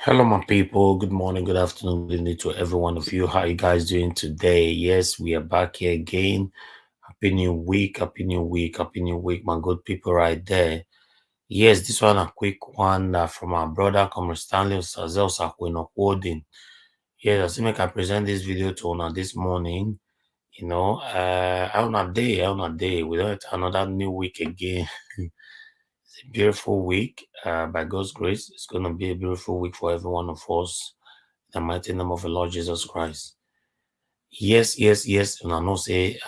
Hello, my people. Good morning, good afternoon, good evening to every one of you. How are you guys doing today? Yes, we are back here again. Happy new week, happy new week, happy new week, my good people right there. Yes, this one a quick one from our brother, Comrade Stanley Sazel Sakweno Holding. Yes, I see make I present this video to Una this morning. On a day. We don't have another new week again. It's a beautiful week. By God's grace, it's going to be a beautiful week for every one of us. In the mighty name of the Lord Jesus Christ. Yes. And I know say,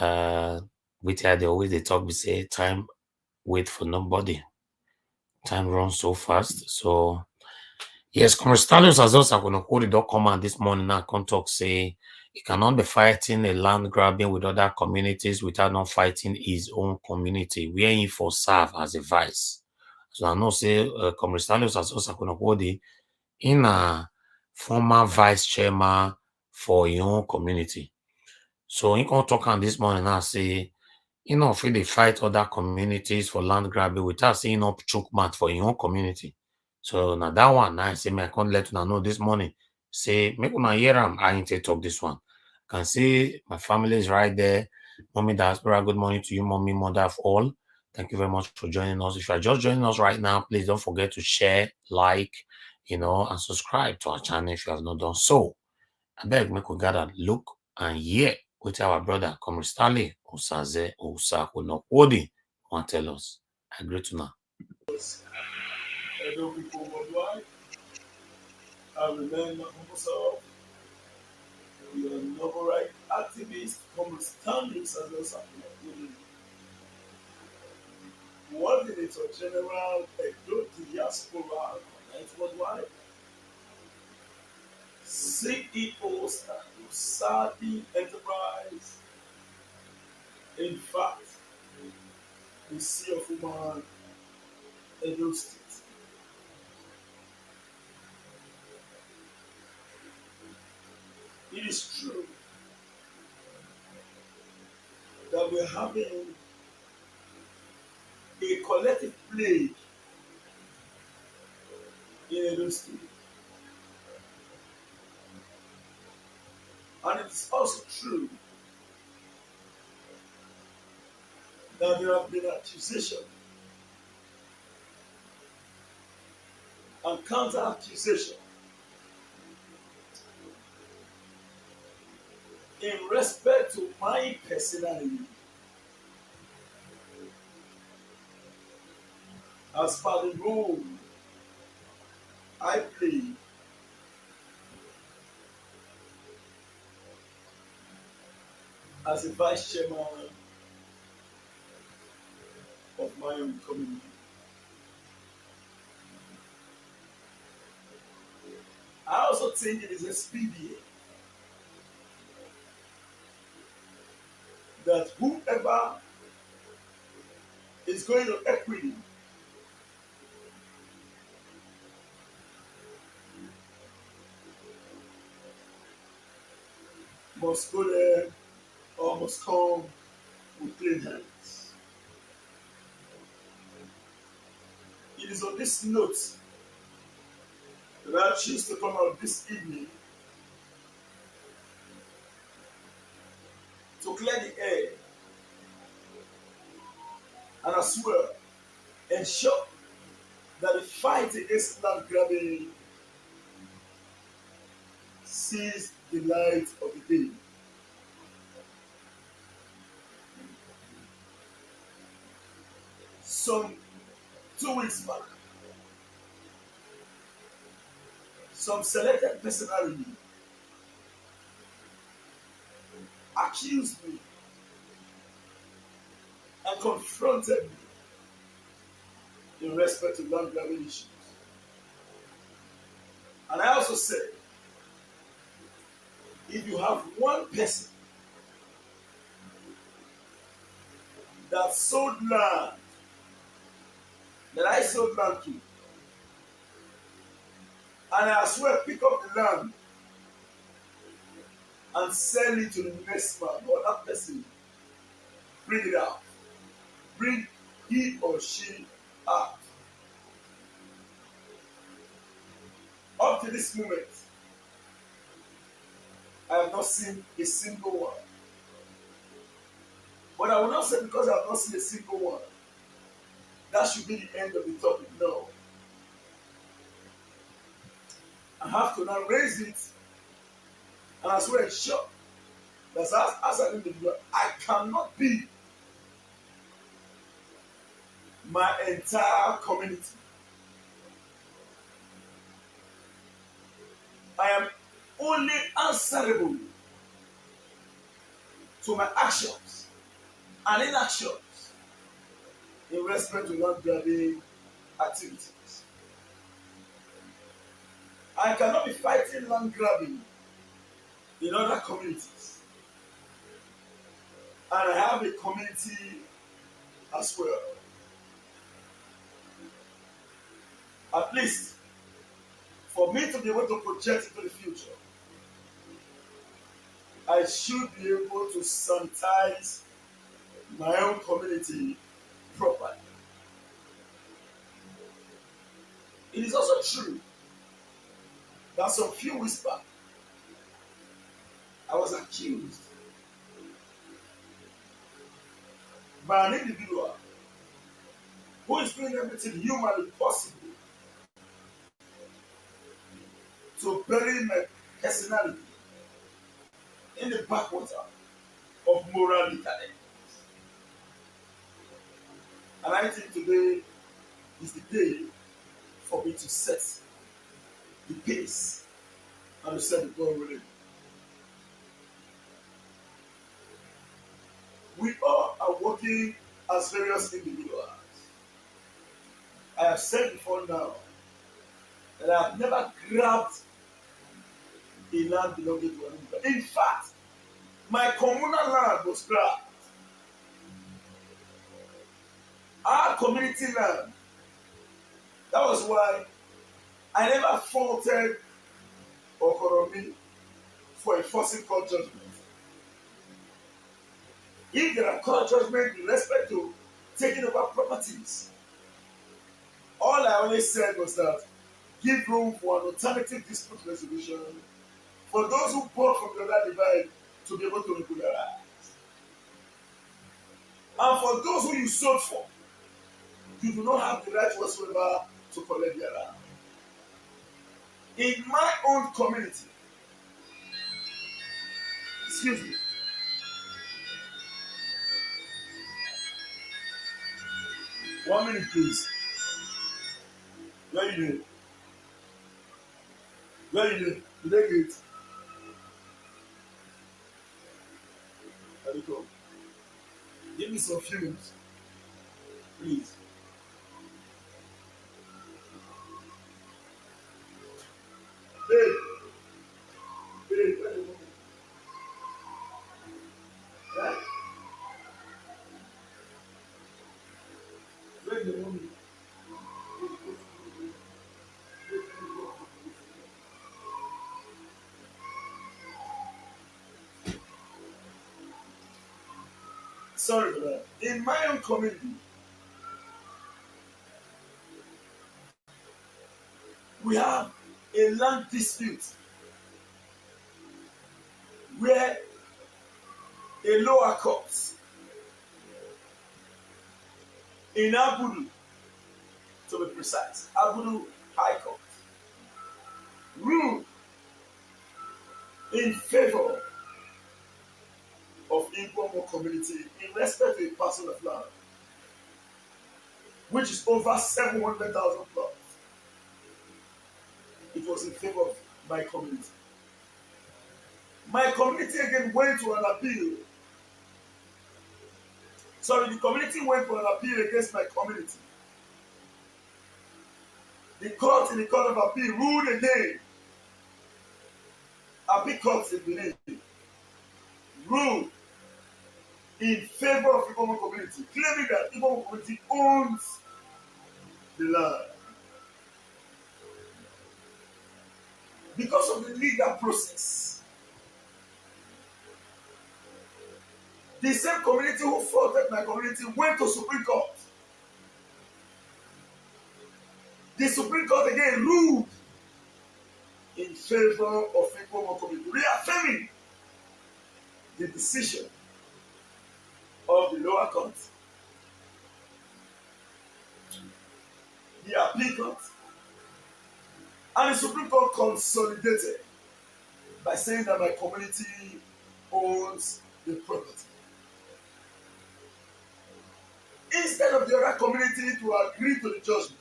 with they always they talk, we say time wait for nobody. Time runs so fast. So, yes, Constantinius has also going to quote the document this morning. I can talk say, he cannot be fighting a land grabbing with other communities without not fighting his own community, where he for serve as a vice. So I know say, Constantinius has also going to quote in a former vice chairman for your own community. So he can talk on this morning and say, if they fight other communities for land grabbing without saying up choke mat for your own community. So now that one, now I say, I can't let you know this morning. Say, make una hear am, I ain't talk this one. Can see my family is right there. Mommy Diaspora, good morning to you, mommy, mother of all. Thank you very much for joining us. If you are just joining us right now, please don't forget to share, like, and subscribe to our channel if you have not done so. I beg make we gather look and hear what our brother Comrade Stanley Osaze Osakweno want tell us. I agree to now. Hello, people worldwide. I remain my humble self. We are noble right activists from standings as well as coordinator general Edo Diaspora Connect Worldwide, CEO Sadi Enterprise. In fact, the Sea of Human Edo State. It is true that we're having a collective plague in Edo State. And it is also true that there have been accusations and counter accusation in respect to my personality as per the role I play as a vice chairman of my own community. I also think it is expedient that whoever is going to equity must go there or must come with clean hands. It is on this note that I choose to come out this evening to clear the air and as well ensure that the fight against land grabbing sees the light of the day. Some 2 weeks back, some selected personality accused me and confronted me in respect to land grabbing issues. And I also said, if you have one person that sold land, that I sold land to, and I as well pick up the land and sell it to the next man or that person, bring it out. Bring he or she out. Up to this moment, I have not seen a single one. But I will not say because I have not seen a single one, that should be the end of the topic. No. I have to now raise it and as well ensure that as an individual, I cannot be my entire community. I am only answerable to my actions and inactions in respect to land grabbing activities. I cannot be fighting land grabbing in other communities. And I have a community as well. At least for me to be able to project into the future, I should be able to sanitize my own community properly. It is also true that some few weeks back, I was accused by an individual who is doing everything humanly possible to bury my personality in the backwater of moral decadence. And I think today is the day for me to set the pace and to set the goal really. We all are working as various individuals. I have said before now that I have never grabbed a land belonging to another. In fact, my communal land was grabbed. Our community land. That was why I never faulted Okoromi for enforcing court judgment. If there are court judgment in respect to taking over properties, all I always said was that give room for an alternative dispute resolution for those who bought from the other divide to be able to regularize. And for those who you sold for, you do not have the right whatsoever to collect their land. In my own community, excuse me, one minute please. Where you live? Where you live? Did they get? Let me go. Give me some few minutes, please. Hey, hey, where the woman? Right? Where the woman? Sorry for that. In my own community, we have a land dispute where a lower court in Abudu, to be precise, Abudu High Court, ruled in favor of Igbo community in respect to a parcel of land, which is over 700,000 plots. It was in favor of my community. My community again went to an appeal. Sorry, the community went for an appeal against my community. The court in the court of appeal ruled again. Appeal courts in Benin ruled in favor of the Igbo community, claiming that the Igbo community owns the land. Because of the legal process, the same community who faulted my community went to Supreme Court. The Supreme Court again ruled in favor of equal community, reaffirming the decision of the lower court, the appeal court, and the Supreme Court consolidated by saying that my community owns the property. Instead of the other community to agree to the judgment,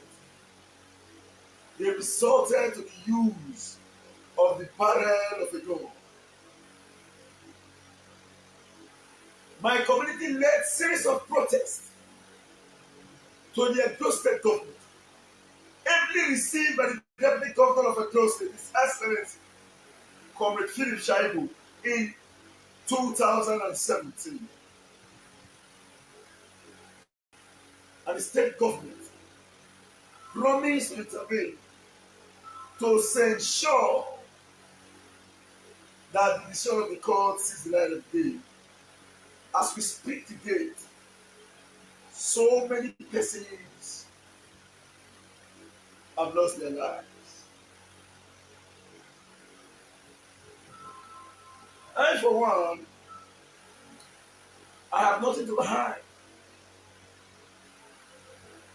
they resorted to the use of the barrel of a gun. My community led a series of protests to the Edo State government, ably received by the Deputy Governor of Edo State, His Excellency Comrade Philip Shaibu, in 2017. And the state government promised to intervene to ensure that the decision of the court sees the light of day. As we speak today, so many persons have lost their lives. I, for one, I have nothing to hide.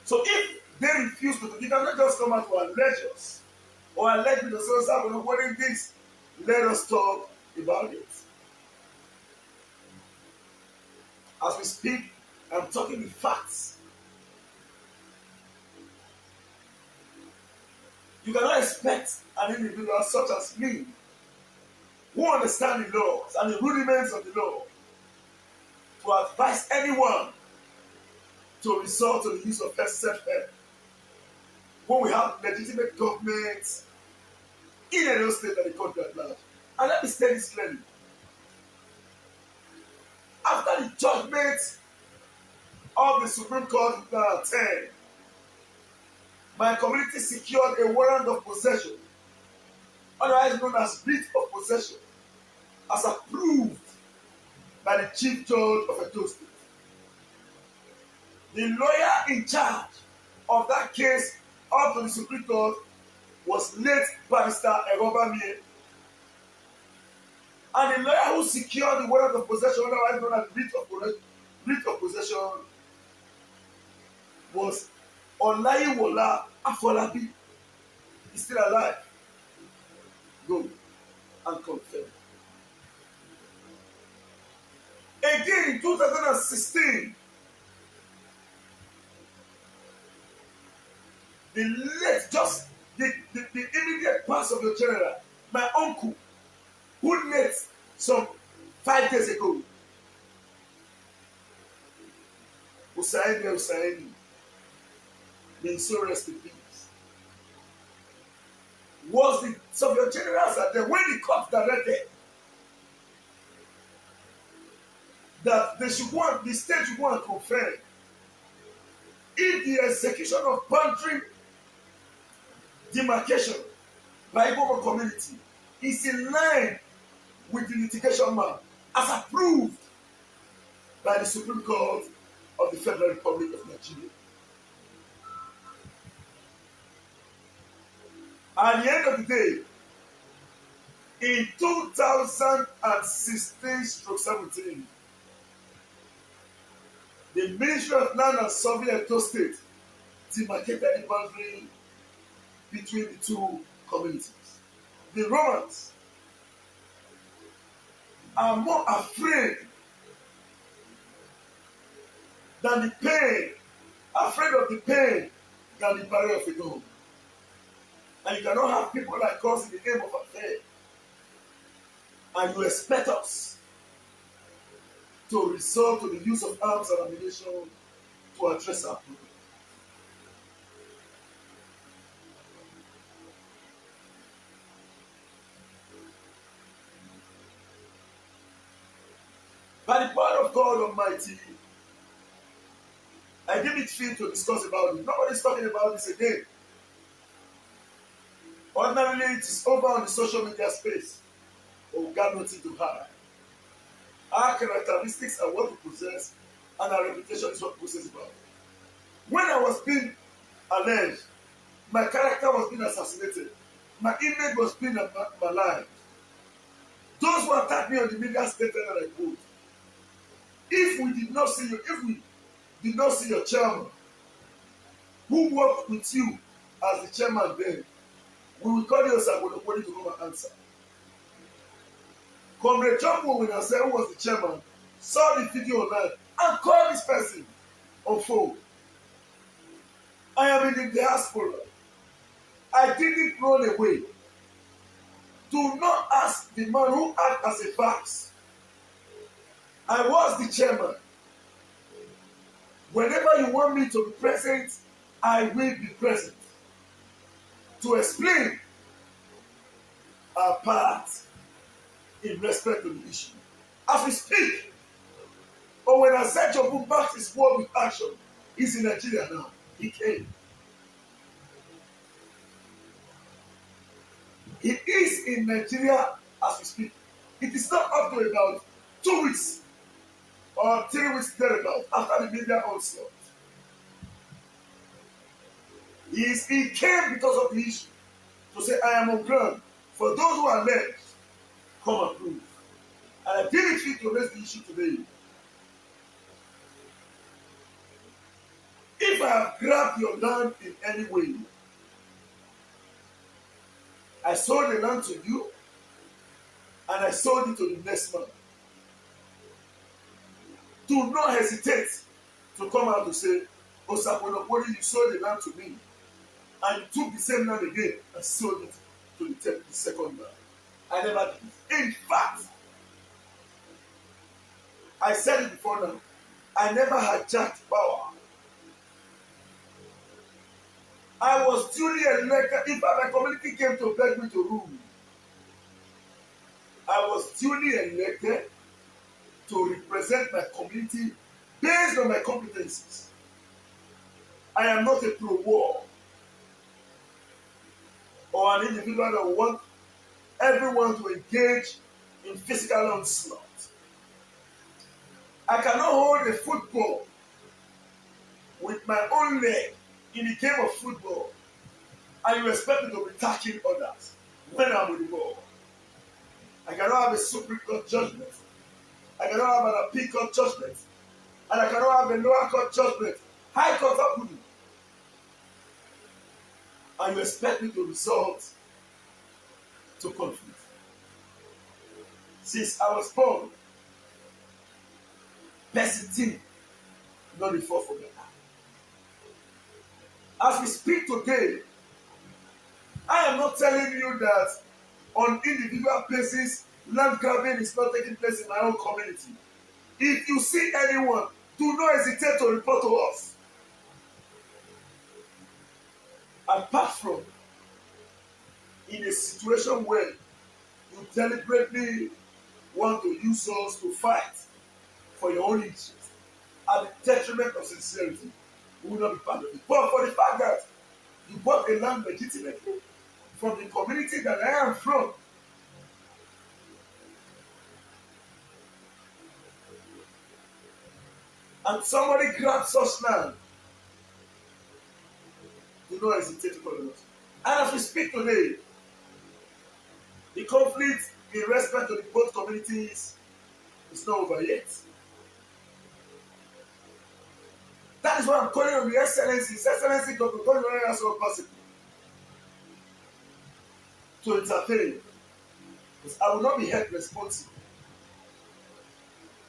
So if they refuse to do it, you cannot just come out to allege us or allege me to say, "I'm not wanting this." Let us talk about it. As we speak, I'm talking with facts. You cannot expect an individual such as me, who understand the laws and the rudiments of the law, to advise anyone to resort to the use of self-help when we have legitimate governments in Edo State and the country at large. And let me state this clearly. After the judgment of the Supreme Court in 2010, my community secured a warrant of possession, otherwise known as writ of possession, as approved by the Chief Judge of Edo State. The lawyer in charge of that case up to the Supreme Court was late Barrister Erobamie. And the lawyer who secured the warrant of possession, otherwise known as writ of possession, was Olayiwola Afolabi. He's still alive. Go and confirm. Again in 2016, the immediate past of your general, my uncle, who late some 5 days ago, Usaini, may so rest in peace, was the some of your generals at the when the court directed that the state should go and confirm if the execution of boundary demarcation by Igbo community is in line with the litigation map as approved by the Supreme Court of the Federal Republic of Nigeria. At the end of the day, in 2016-17, the Ministry of Land and Survey of Edo State demarcated the boundary between the two communities. The Romans are more afraid than the pain, afraid of the pain than the barrier of a gun. And you cannot have people like us in the name of affair. And you expect us to resort to the use of arms and ammunition to address our problem. By the power of God Almighty, I give it free to discuss about it. Nobody's talking about this again. Ordinarily, it is over on the social media space. But we got nothing to hide. Our characteristics are what we possess, and our reputation is what we possess about. When I was being alleged, my character was being assassinated. My image was being maligned. Those who attacked me on the media stated that I quote, if we did not see you, if we did not see your chairman who worked with you as the chairman then, we will call you Sabolopoli to come and answer. Comrade John Wowen, who was the chairman, saw the video online and called this person on phone. I am in the diaspora. I didn't run away. Do not ask the man who acted as a fax. I was the chairman. Whenever you want me to be present, I will be present to explain our part in respect to the issue. As we speak, or when Asejobu backs his word with action, he's in Nigeria now. He came. He is in Nigeria as we speak. It is not up to about 2 weeks or 3 weeks thereabout after the media onslaught. He came because of the issue to say, I am on ground. For those who are led, come and prove. And I didn't fit to raise the issue today. If I have grabbed your land in any way, I sold the land to you, and I sold it to the next man. Do not hesitate to come out to say, Osaponopoli, you sold the land to me, and you took the same land again and sold it to the second man. I never did. In fact, I said it before now, I never hijacked power. I was duly elected. In fact, my community came to beg me to rule. I was duly elected to represent my community based on my competencies. I am not a pro-war or an individual that wants everyone to engage in physical onslaught. I cannot hold a football with my own leg in the game of football, and you expect me to be tackling others when I'm with the ball. I cannot have a Supreme Court judgment. I cannot have an appeal court judgment. And I cannot have a lower court judgment. High court approval. And you expect me to resort to conflict. Since I was born, person not before for me. As we speak today, I am not telling you that on individual basis, land grabbing is not taking place in my own community. If you see anyone, do not hesitate to report to us. Apart from in a situation where you deliberately want to use us to fight for your own interests at the detriment of sincerity, we will not be part of it. But for the fact that you bought a land legitimately from the community that I am from, and somebody grabs such land, do not hesitate to call us. And as we speak today, the conflict in respect to the both communities is not over yet. That is why I'm calling on the Excellency, His Excellency Dr. Tony as well possible to interfere. Because I will not be held responsible.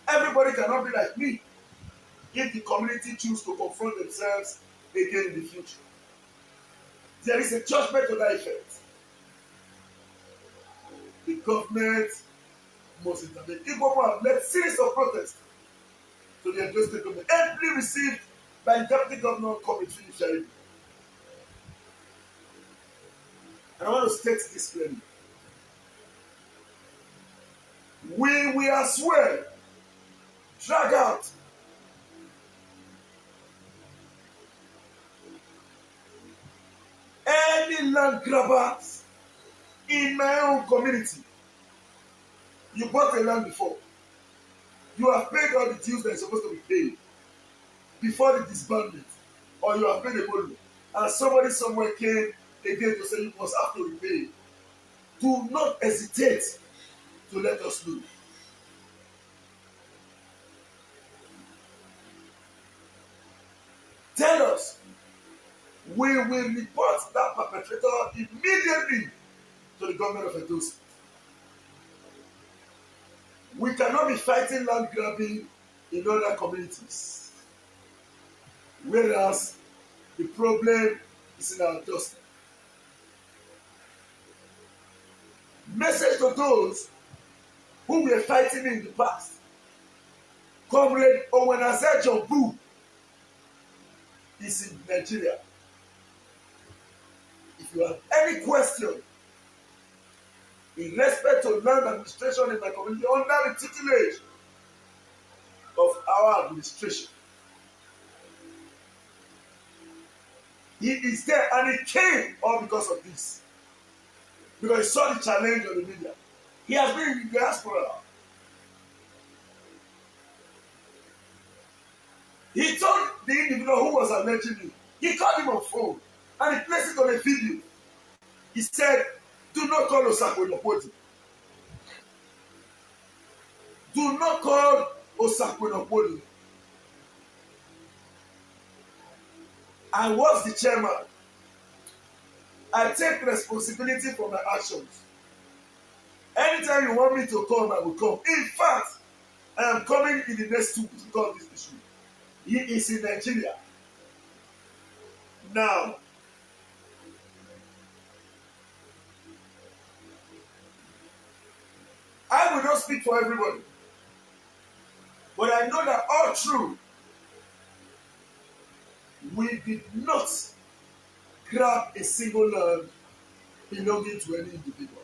Everybody cannot be like me if the community choose to confront themselves again in the future. There is a judgment to that effect. The government must intervene. Igbo have led series of protests to the Edo State government, amply received by the Deputy Governor Committee Sharibu. And I want to state this clearly. We will as well drag out any land grabbers in my own community. You bought a land before. You have paid all the dues that are supposed to be paid before the disbandment, or you have paid a bond, and somebody somewhere came again to say you must have to repay. Do not hesitate to let us know. Tell us. We will report that perpetrator immediately to the government of Edo State. We cannot be fighting land grabbing in other communities, whereas the problem is in our doorstep. Message to those who were fighting in the past. Comrade Owenaze Jombu is in Nigeria. If you have any question in respect to land administration in my community under the tutelage of our administration, he is there, and he came all because of this. Because he saw the challenge of the media. He has been in the diaspora. He told the individual who was alleging me, he called him on phone and he placed it on a video. He said, do not call Osakwenopodi. Do not call Osakwenopodi. I was the chairman. I take responsibility for my actions. Anytime you want me to come, I will come. In fact, I am coming in the next 2 weeks because of this issue. He is in Nigeria. Now, I will not speak for everybody, but I know that all through, we did not grab a single land belonging to any individual.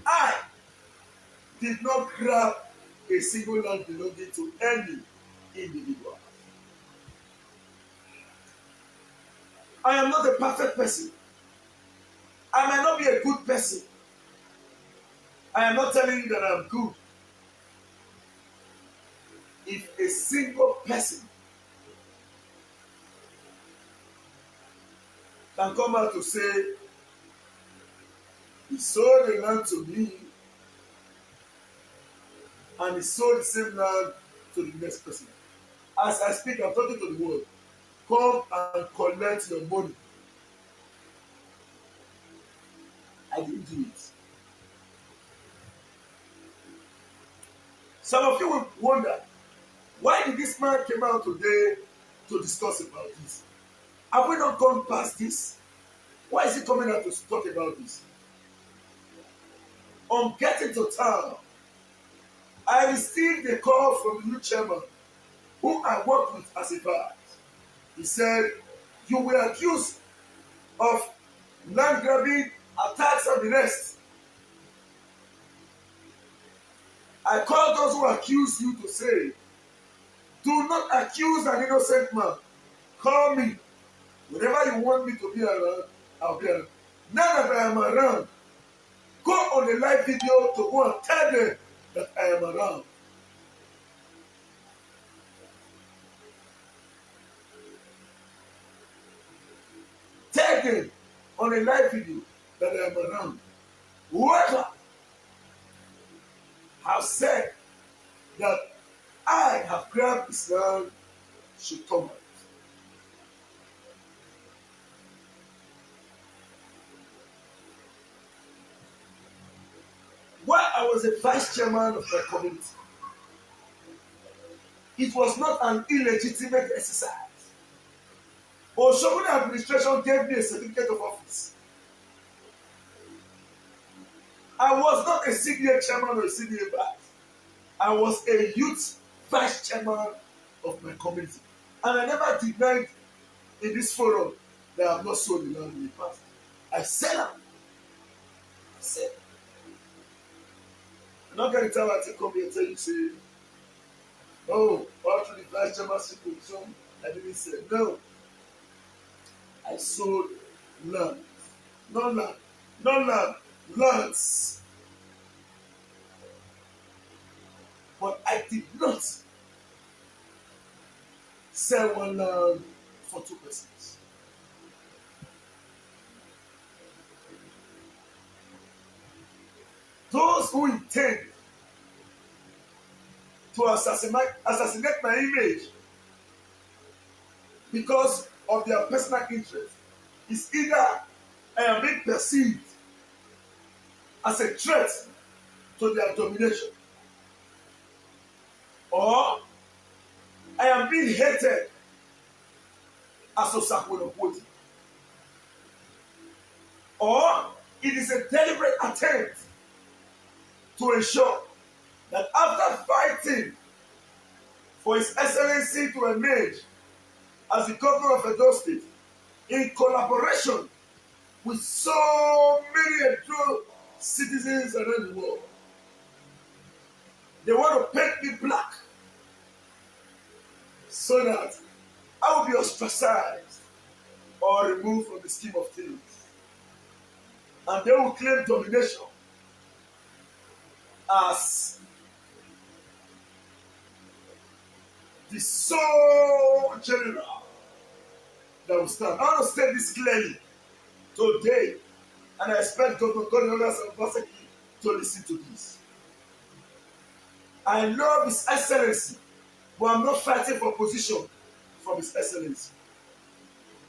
I did not grab a single land belonging to any individual. I am not a perfect person. I might not be a good person. I am not telling you that I am good. If a single person can come out to say, he sold the land to me and he sold the same land to the next person. As I speak, I'm talking to the world. Come and collect your money. I didn't do it. Some of you will wonder, why did this man come out today to discuss about this? Have we not gone past this? Why is he coming out to talk about this? On getting to town, I received a call from the new chairman who I worked with as a bar. He said, you were accused of land grabbing, attacks and the rest. I called those who accuse you to say, do not accuse an innocent man. Call me. Whenever you want me to be around, I'll be around. Now that I am around, go on a live video to go and tell them that I am around. Tell them on a live video that I am around. Whoever has said that I have grabbed his land should come out. While I was a vice chairman of my community, it was not an illegitimate exercise. Oshogun administration gave me a certificate of office. I was not a CDA chairman or a CDA vice. I was a youth vice chairman of my community. And I never denied in this forum that I have not sold the land in the past. I said that. I said. I'm not going to tell her to come here and tell you, say, oh, all through the vice chairmanship position, I didn't say no. I sold land. No land. No land. Lands. But I did not sell one land for 2 persons. those who intend to assassinate my image because of their personal interest is either I am being perceived as a threat to their domination, or I am being hated as Osakwonopoti, or it is a deliberate attempt to ensure that after fighting for His Excellency to emerge as the governor of Edo State, in collaboration with so many Edo citizens around the world, they want to paint me black so that I will be ostracized or removed from the scheme of things. And they will claim domination as the sole general that will stand. I want to state this clearly today, and I expect Dr. Cornelius and Pastor to listen to this. I love His Excellency, but I'm not fighting for position from His Excellency.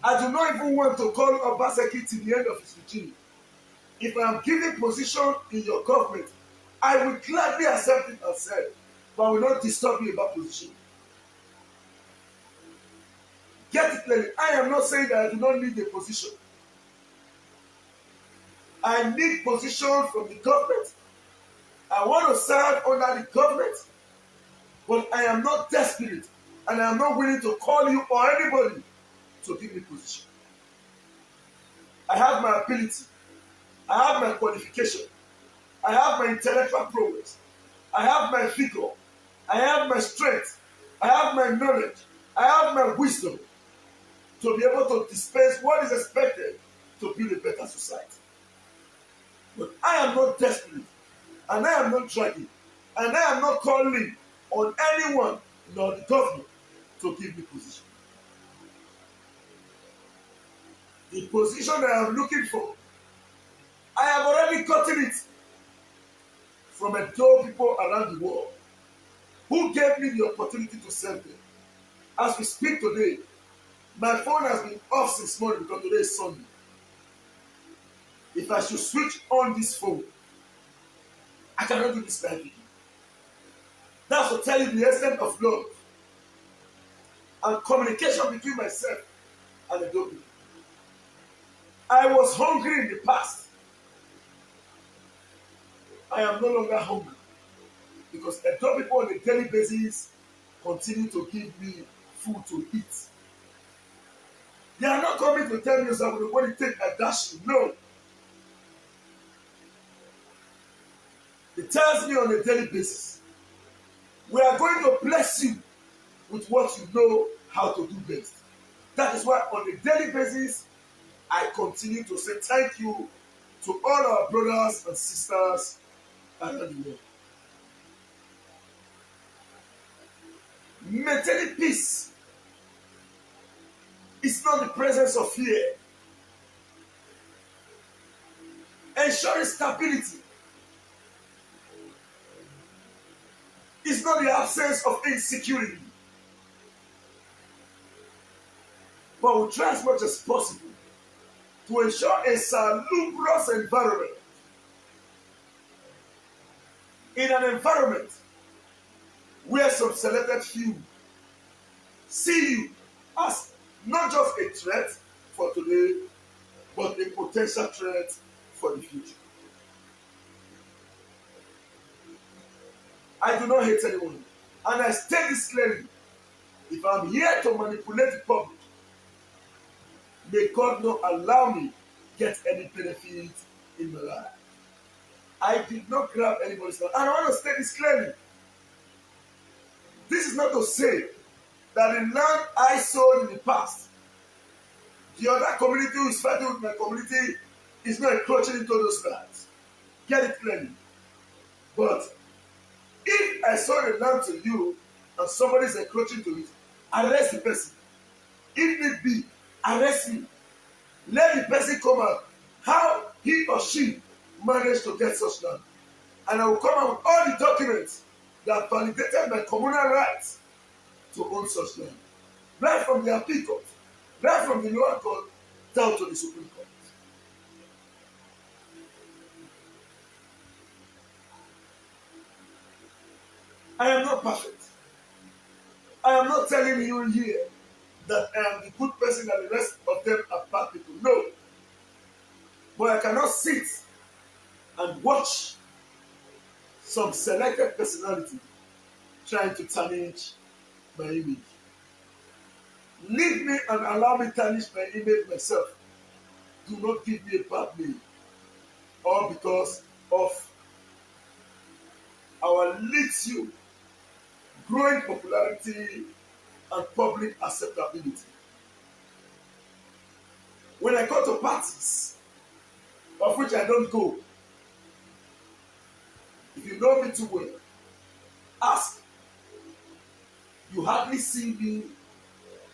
I do not even want to call Obaseki to the end of his regime. If I am given position in your government, I will gladly accept it and say, but I will not disturb you about position. Get it clearly. I am not saying that I do not need a position. I need position from the government. I want to serve under the government, but I am not desperate, and I am not willing to call you or anybody to give me position. I have my ability. I have my qualification. I have my intellectual progress. I have my figure. I have my strength. I have my knowledge. I have my wisdom to be able to dispense what is expected to build a better society. But I am not desperate, and I am not dragging, and I am not calling on anyone, nor the government, to give me position. The position I am looking for, I have already gotten it from Edo people around the world who gave me the opportunity to serve them. As we speak today, my phone has been off since morning because today is Sunday. If I should switch on this phone, I cannot do this live. That's to tell you the extent of love and communication between myself and the people. I was hungry in the past. I am no longer hungry because Edo people on a daily basis continue to give me food to eat. They are not coming to tell me something when you take a dash. No. It tells me on a daily basis, we are going to bless you with what you know how to do best. That is why on a daily basis, I continue to say thank you to all our brothers and sisters around the world. Maintaining peace is not the presence of fear. Ensuring stability is not the absence of insecurity. But we try as much as possible to ensure a salubrious environment. In an environment where some selected few see you as not just a threat for today, but a potential threat for the future. I do not hate anyone, and I state this clearly. If I'm here to manipulate the public, may God not allow me get any benefit in my life. I did not grab anybody's hand, and I want to state this clearly. This is not to say that the land I sold in the past, the other community who is fighting with my community is not encroaching into those lands. Get it clearly. But if I sold a land to you and somebody is encroaching to it, arrest the person. If need be, arrest me. Let the person come out. How he or she managed to get such land. And I will come out with all the documents that validated my communal rights to own such land. Right from the appeal court, right from the lower court, down to the Supreme Court. I am not perfect. I am not telling you here that I am the good person and the rest of them are bad people. No. But I cannot sit and watch some selected personality trying to tarnish my image. Leave me and allow me tarnish my image myself. Do not give me a bad name. All because of our little growing popularity and public acceptability. When I go to parties, of which I don't go, if you know me too well, ask. You hardly see me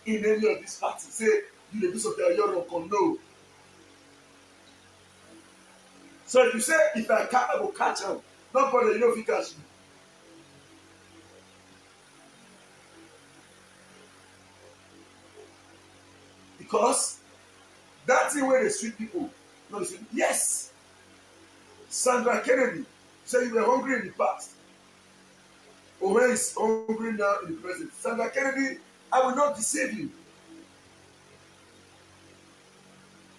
in any of these parties. Say, you the piece of their Europe or no. So if you say, if I will catch him, nobody, you know if he catch me. Because that thing where they sweet people, no, they sweet. Yes, Sandra Kennedy said you were hungry in the past. Or when he's hungry now in the present. Sandra Kennedy, I will not deceive you.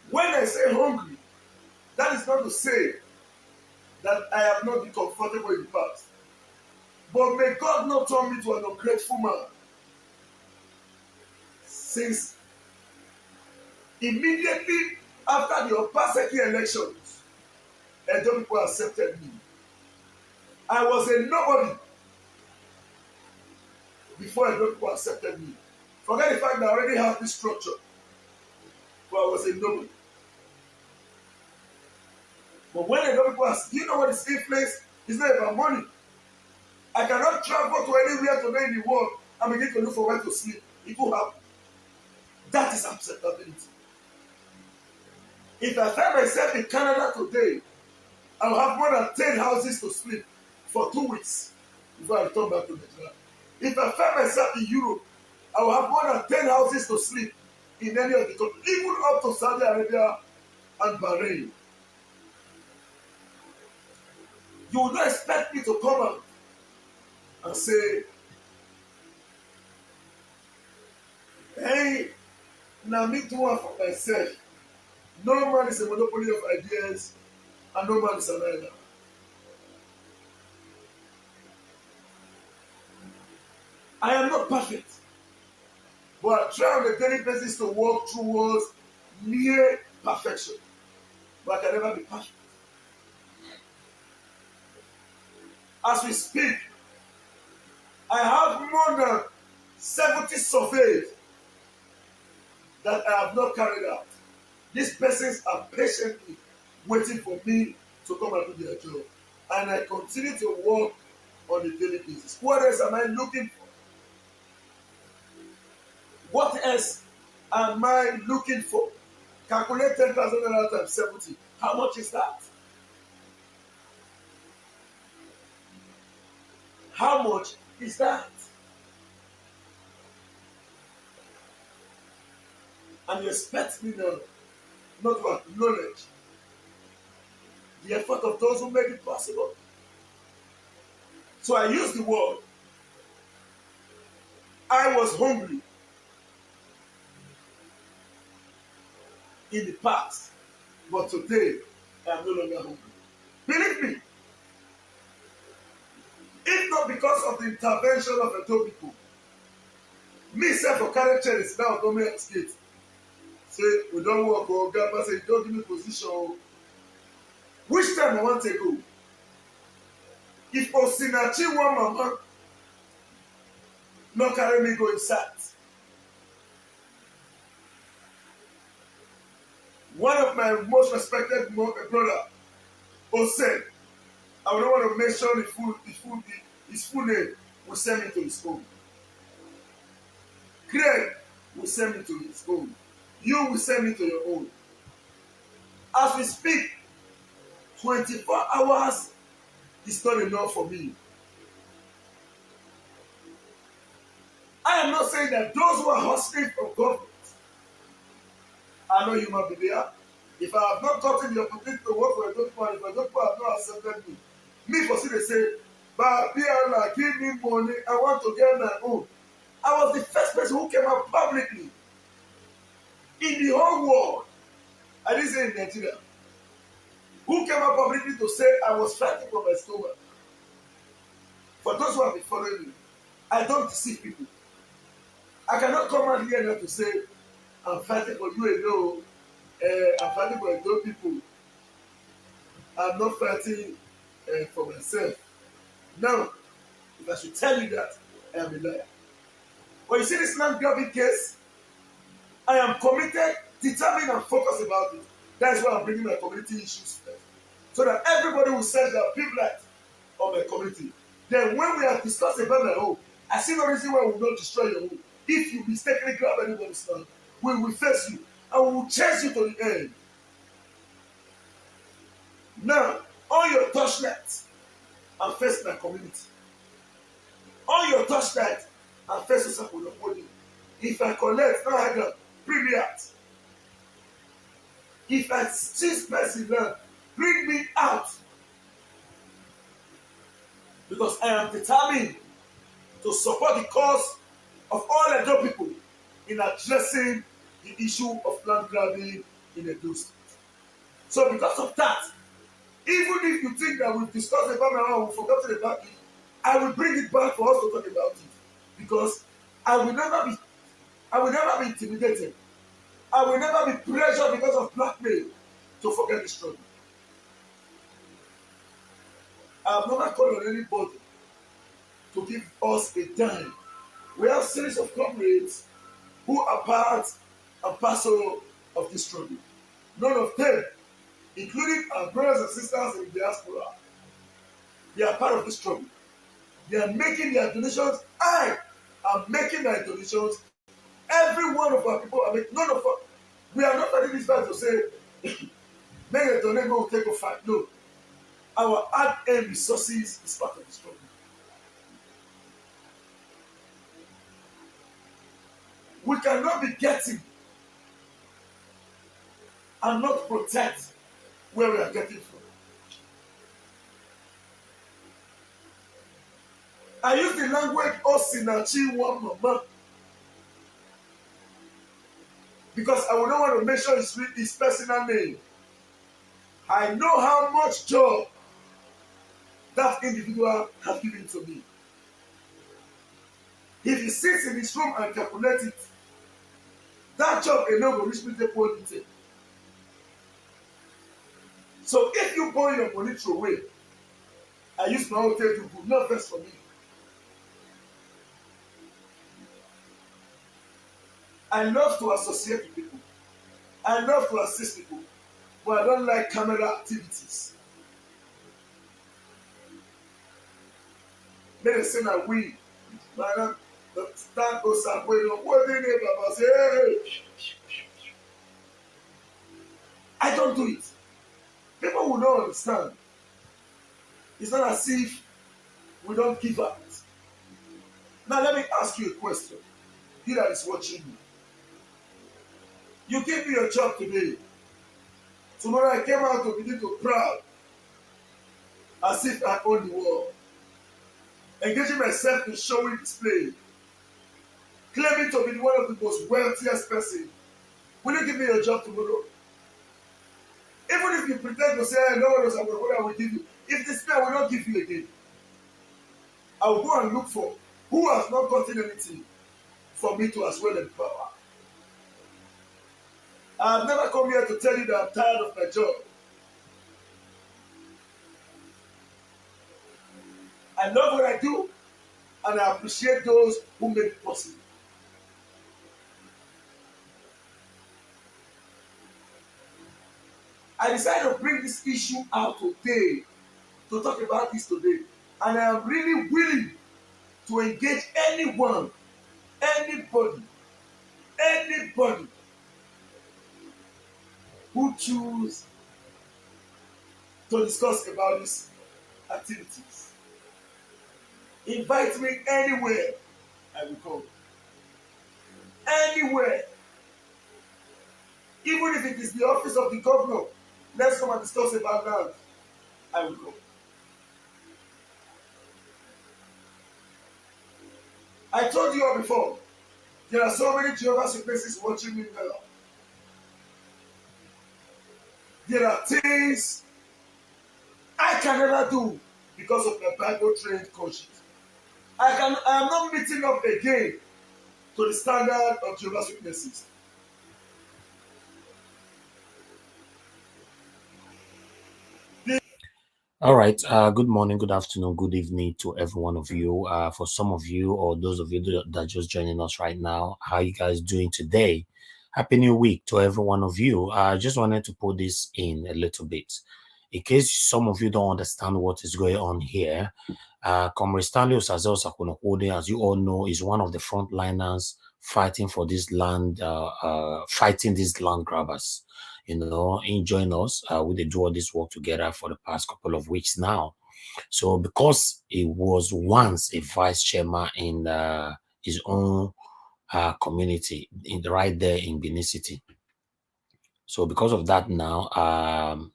When I say hungry, that is not to say that I have not been comfortable in the past. But may God not turn me to an ungrateful man. Since immediately after the Obaseki elections, Edo people accepted me. I was a nobody before Edo people accepted me. Forget the fact that I already have this structure, but I was a nobody. But when Edo people ask, do you know what is influence? It's not about money. I cannot travel to anywhere today in the world and begin to look for where to sleep. It will happen. That is acceptability. If I find myself in Canada today, I will have more than 10 houses to sleep for 2 weeks before I return back to Nigeria. If I find myself in Europe, I will have more than 10 houses to sleep in any of the countries, even up to Saudi Arabia and Bahrain. You would not expect me to come out and say, hey, now me do one for myself. No man is a monopoly of ideas, and no man is an island. I am not perfect, but I try on a daily basis to work towards near perfection. But I can never be perfect. As we speak, I have more than 70 surveys that I have not carried out. These persons are patiently waiting for me to come and do their job. And I continue to work on a daily basis. What else am I looking for? What else am I looking for? Calculate 10,000 times 70. How much is that? How much is that? And you expect me now not to acknowledge the effort of those who made it possible. So I use the word, I was hungry in the past, but today I am no longer hungry. Believe me, if not because of the intervention of Edo people, me self for carry chairs now don't make skate. Say, we don't work, or Gaba say, you don't give me position. Which time I want to go? If Osinachi one mama not carry me go inside. One of my most respected brother, Ose, I don't want to mention his full name, will send me to his home. Craig will send me to his home. You will send me to your own. As we speak, 24 hours is not enough for me. I am not saying that those who are hustling from government are not human beings. They are. If I have not gotten the opportunity to work for a doctor, if a doctor has not accepted me for still they say, but Biala, give me money, I want to get my own. I was the first person who came out publicly in the whole world. I didn't say in Nigeria. Who came out publicly to say I was fighting for my stomach. For those who have been following me, I don't deceive people. I cannot come out here now to say I'm fighting for you alone. I'm fighting for those people. I'm not fighting for myself. Now, if I should tell you that, I am a liar. But you see this land grabbing case, I am committed, determined, and focused about it. That's why I'm bringing my community issues first. So that everybody will set their big light on my community. Then when we are discussing about my home, I see no reason why we will not destroy your home. If you mistakenly grab anybody's land, we will face you and we will chase you to the end. Now, on your torchlight, and face my community. On your torchlight, and face Usapolopoli. If I collect, no, I can bring me out. If I seize person land, bring me out. Because I am determined to support the cause of all Edo people in addressing the issue of land grabbing in Edo State. So because of that, even if you think that we've discussed about my own, we've forgotten about it, I will bring it back for us to talk about it. Because I will never be intimidated. I will never be pressured because of blackmail to forget the struggle. I have never called on anybody to give us a dime. We have a series of comrades who are part and parcel of this struggle. None of them, including our brothers and sisters in the diaspora, they are part of this struggle. They are making their donations. I am making my donations. Every one of our people are making. None of us. We are not fighting this fight to say, make a donation will take a fight. No. Our hard-earned resources is part of the struggle. We cannot be getting and not protect where we are getting from. I use the language Osinachi one mama because I would not want to mention his personal name. I know how much job that individual has given to me. If he sits in his room and calculates it, that job alone will reach me the quality. So if you borrow your money through away, I use my own tail to do not best for me. I love to associate with people. I love to assist people, but I don't like camera activities. Let us say that we, the stand goes up, what they name about say, hey. I don't do it. People will not understand. It's not as if we don't give out. Now let me ask you a question. You that is watching me. You give me your job today. Tomorrow I came out to begin to proud as if I own the world. Engaging myself in showing display. Claiming to be one of the most wealthiest person. Will you give me your job tomorrow? Even if you pretend to say, no one knows what I will give you. If this man will not give you again, I will go and look for who has not gotten anything for me to as well empower. I have never come here to tell you that I'm tired of my job. I love what I do, and I appreciate those who make it possible. I decided to bring this issue out today, to talk about this today, and I am really willing to engage anyone, anybody who choose to discuss about this activities. Invite me anywhere, I will come. Anywhere. Even if it is the office of the governor, let's come and discuss about land, I will come. I told you all before, there are so many Jehovah's Witnesses watching me now. There are things I can never do because of my Bible trained conscience. I am not meeting up again to the standard of Jehovah's Witnesses. All right. Good morning, good afternoon, good evening to every one of you. For some of you or those of you that are just joining us right now, how you guys doing today? Happy New Week to every one of you. I just wanted to put this in a little bit. In case some of you don't understand what is going on here, Comrade Stanley Osaze Osakwonokode, as you all know, is one of the frontliners fighting for this land, fighting these land grabbers. Enjoying us. We did do all this work together for the past couple of weeks now. So because he was once a vice chairman in his own community, right there in Benin City. So because of that now,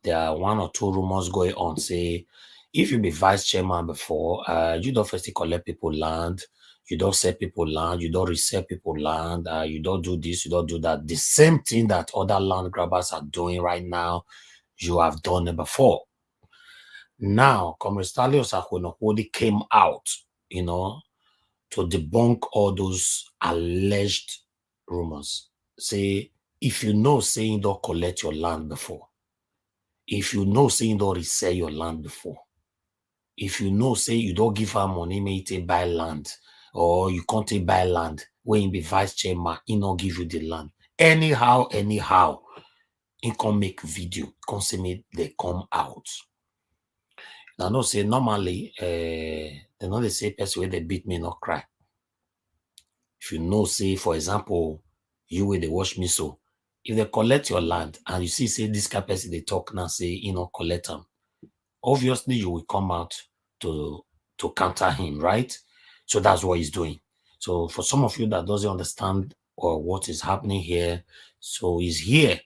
there are one or two rumors going on. Say, if you be vice chairman before, you don't first collect people land, you don't sell people land, you don't resell people land, you don't do this, you don't do that. The same thing that other land grabbers are doing right now, you have done it before. Now, Comrade Stanley Osakwonokode came out, to debunk all those alleged rumors. Say, if you know, say you don't collect your land before, if you know, say you don't resell your land before, if you know, say you don't give her money, may you take buy land, or you can't take buy land, when you be vice chairman, he not give you the land. Anyhow, he can make video, can say me they come out. Now, no say normally, they know they say person where they beat me not cry. If you know, say, for example, you where they wash me so, if they collect your land and you see, say, this kind of person they talk now, say, collect them, obviously you will come out to counter him, right? So that's what he's doing. So for some of you that doesn't understand or what is happening here, so he's here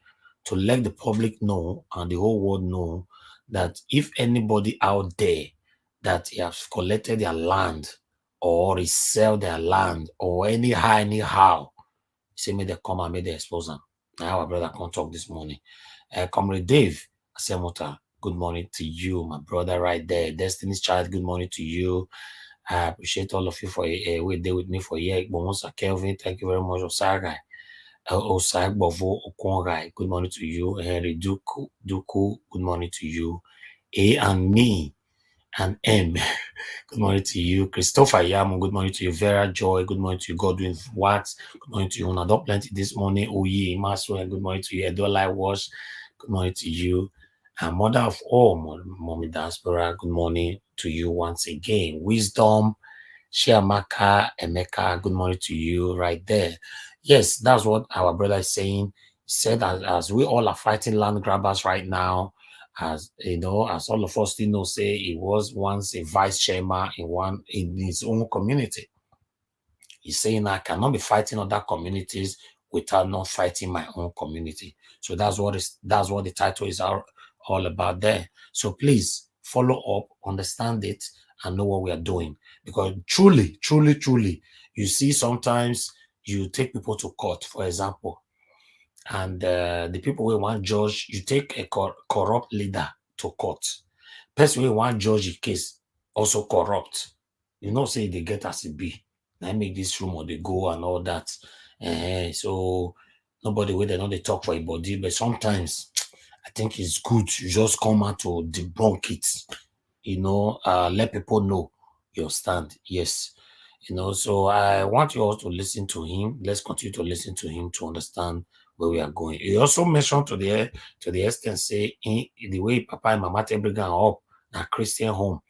to let the public know and the whole world know that if anybody out there that has collected their land or resell their land or anyhow, say may they come and may they expose them. Now our brother can't talk this morning. Comrade Dave Asemota, good morning to you, my brother right there. Destiny's Child, good morning to you. I appreciate all of you for wait there with me for here. Bomosa Kelvin, thank you very much. Osagai. Osag Bovo Okongai, good morning to you. Henry Duku, good morning to you. A and me and M. Good morning to you. Christopher Yam, good morning to you. Vera Joy, good morning to you. Godwin Wax, good morning to you. Unadop Plenty this morning. Oye Maswell, good morning to you. Edola Wash, good morning to you. And mother of all, Mommy Diaspora, good morning to you once again. Wisdom, Shiamaka, Emeka, good morning to you right there. Yes, that's what our brother is saying. He said as we all are fighting land grabbers right now, as as all of us still know, say he was once a vice chairman in his own community. He's saying I cannot be fighting other communities without not fighting my own community. So that's what the title is all about there. So please follow up, understand it, and know what we are doing. Because truly, you see sometimes you take people to court, for example, and the people who want judge, you take a corrupt leader to court. Person who want judge a case also corrupt. Say they get as it be. I make this room or they go and all that. So nobody where they know they talk for a body, but sometimes I think it's good you just come out to debunk it. Let people know your stand. Yes. So I want you all to listen to him. Let's continue to listen to him to understand where we are going. He also mentioned to the extent, say, the way Papa and Mama take bring up, na Christian home,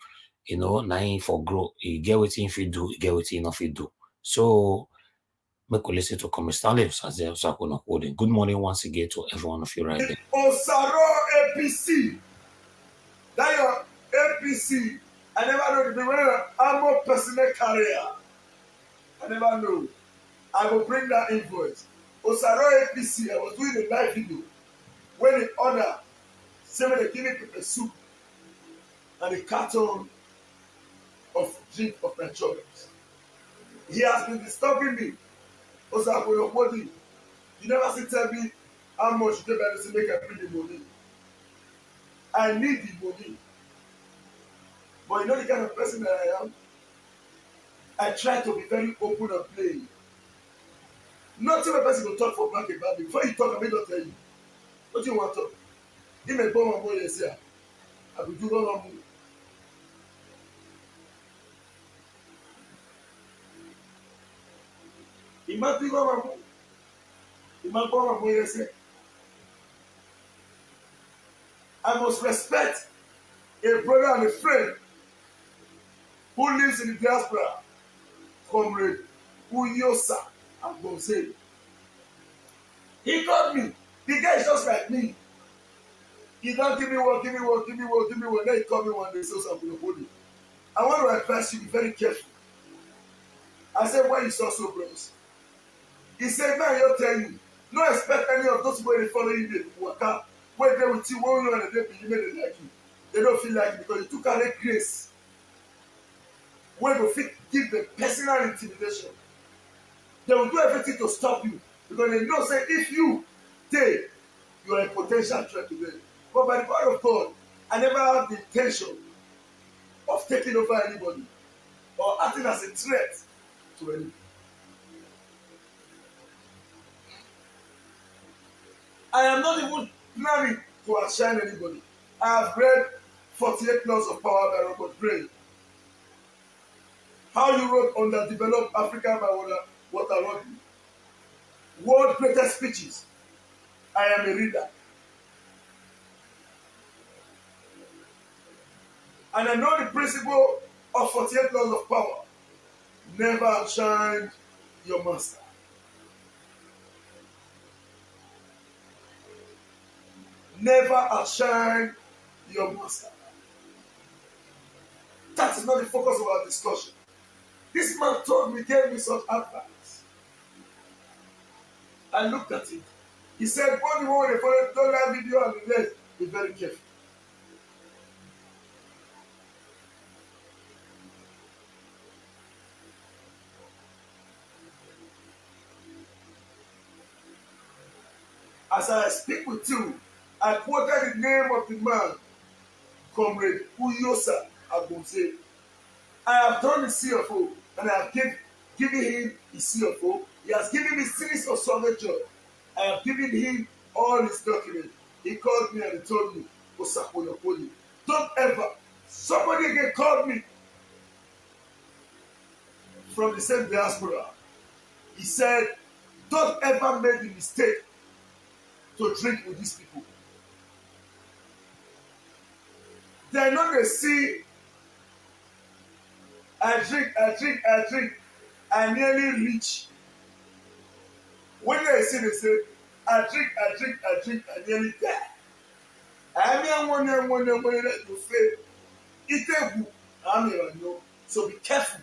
na for grow. You get what if you do, you get what if you do. So make we listen to Comrade Stanley Osakwonokode. Good morning once again to every one of you right there. Osaro APC. That your APC I never know the when I'm a personal career. I never know. I will bring that invoice. Osaro APC, I was doing a live video when they order, say when they give me pepper soup and a carton of drink of my choice. He has been disturbing me. Osaro, your body. You never see tell me how much you get to make I bring the money. I need the money. But you know the kind of person that I am? I try to be very open and plain. Nothing a person will talk for back about me. Before you talk, I may not tell you. What do you want to talk? Give me a bomb and boy, yes, yeah. I will do one more. Imagine one more. Imagine one more, yes, yeah. I must respect a brother and a friend who lives in the diaspora, comrade Uyosa Agbonse. He called me. The guy is just like me. He don't give me one, give me one, give me one, give me one. Then he called me one day, so I'm going to hold you. I want to advise you, be very careful. I said, why you so bros? He said, man, you're telling you, no expect any of those people following you to work out. When they with you, 1 year and a day, you made it like you. They don't feel like it because you took away grace. When you fit give them personal intimidation, they will do everything to stop you because they know say if you take, you are a potential threat to them. But by the power of God, I never have the intention of taking over anybody or acting as a threat to anybody. I am not even planning to outshine anybody. I have read 48 Laws of Power by Robert Gray. How you wrote Underdeveloped Africa by Walter Rodney. World Greatest Speeches. I am a reader. And I know the principle of 48 Laws of Power. Never outshine your master. Never outshine your master. That is not the focus of our discussion. This man told me, gave me such advice. I looked at it. He said, "What do you want to follow? Don't like video and the rest. Be very careful." As I speak with you, I quoted the name of the man, Comrade Uyosa Agbonse. I have done the CFO and I have given him his CFO. He has given me series of survey job. I have given him all his documents. He called me and he told me, Osaponopoli, don't ever. Somebody again called me from the same diaspora. He said, don't ever make the mistake to drink with these people. They're not going to see, I drink. I nearly reach. When they see, they say, I drink, I nearly die. I mean, one that you fail. It's a book. I mean, I know. So be careful.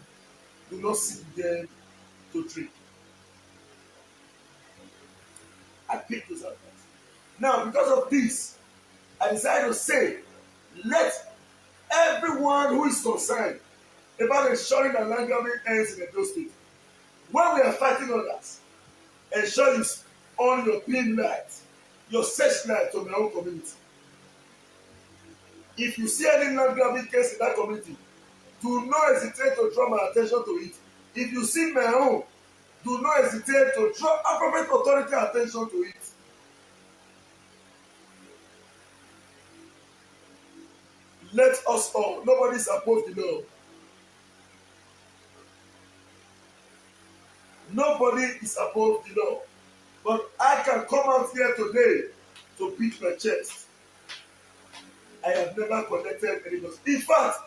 Do not sit there to drink. I picked those advice. Now, because of this, I decided to say, let everyone who is concerned about ensuring that land grabbing ends in Edo State, when we are fighting others, ensure you on your beam light, your searchlight to my own community. If you see any land grabbing case in that community, do not hesitate to draw my attention to it. If you see my own, do not hesitate to draw appropriate authority attention to it. Let us all, nobody is above the law. Nobody is above the law. But I can come out here today to beat my chest. I have never connected anybody. In fact,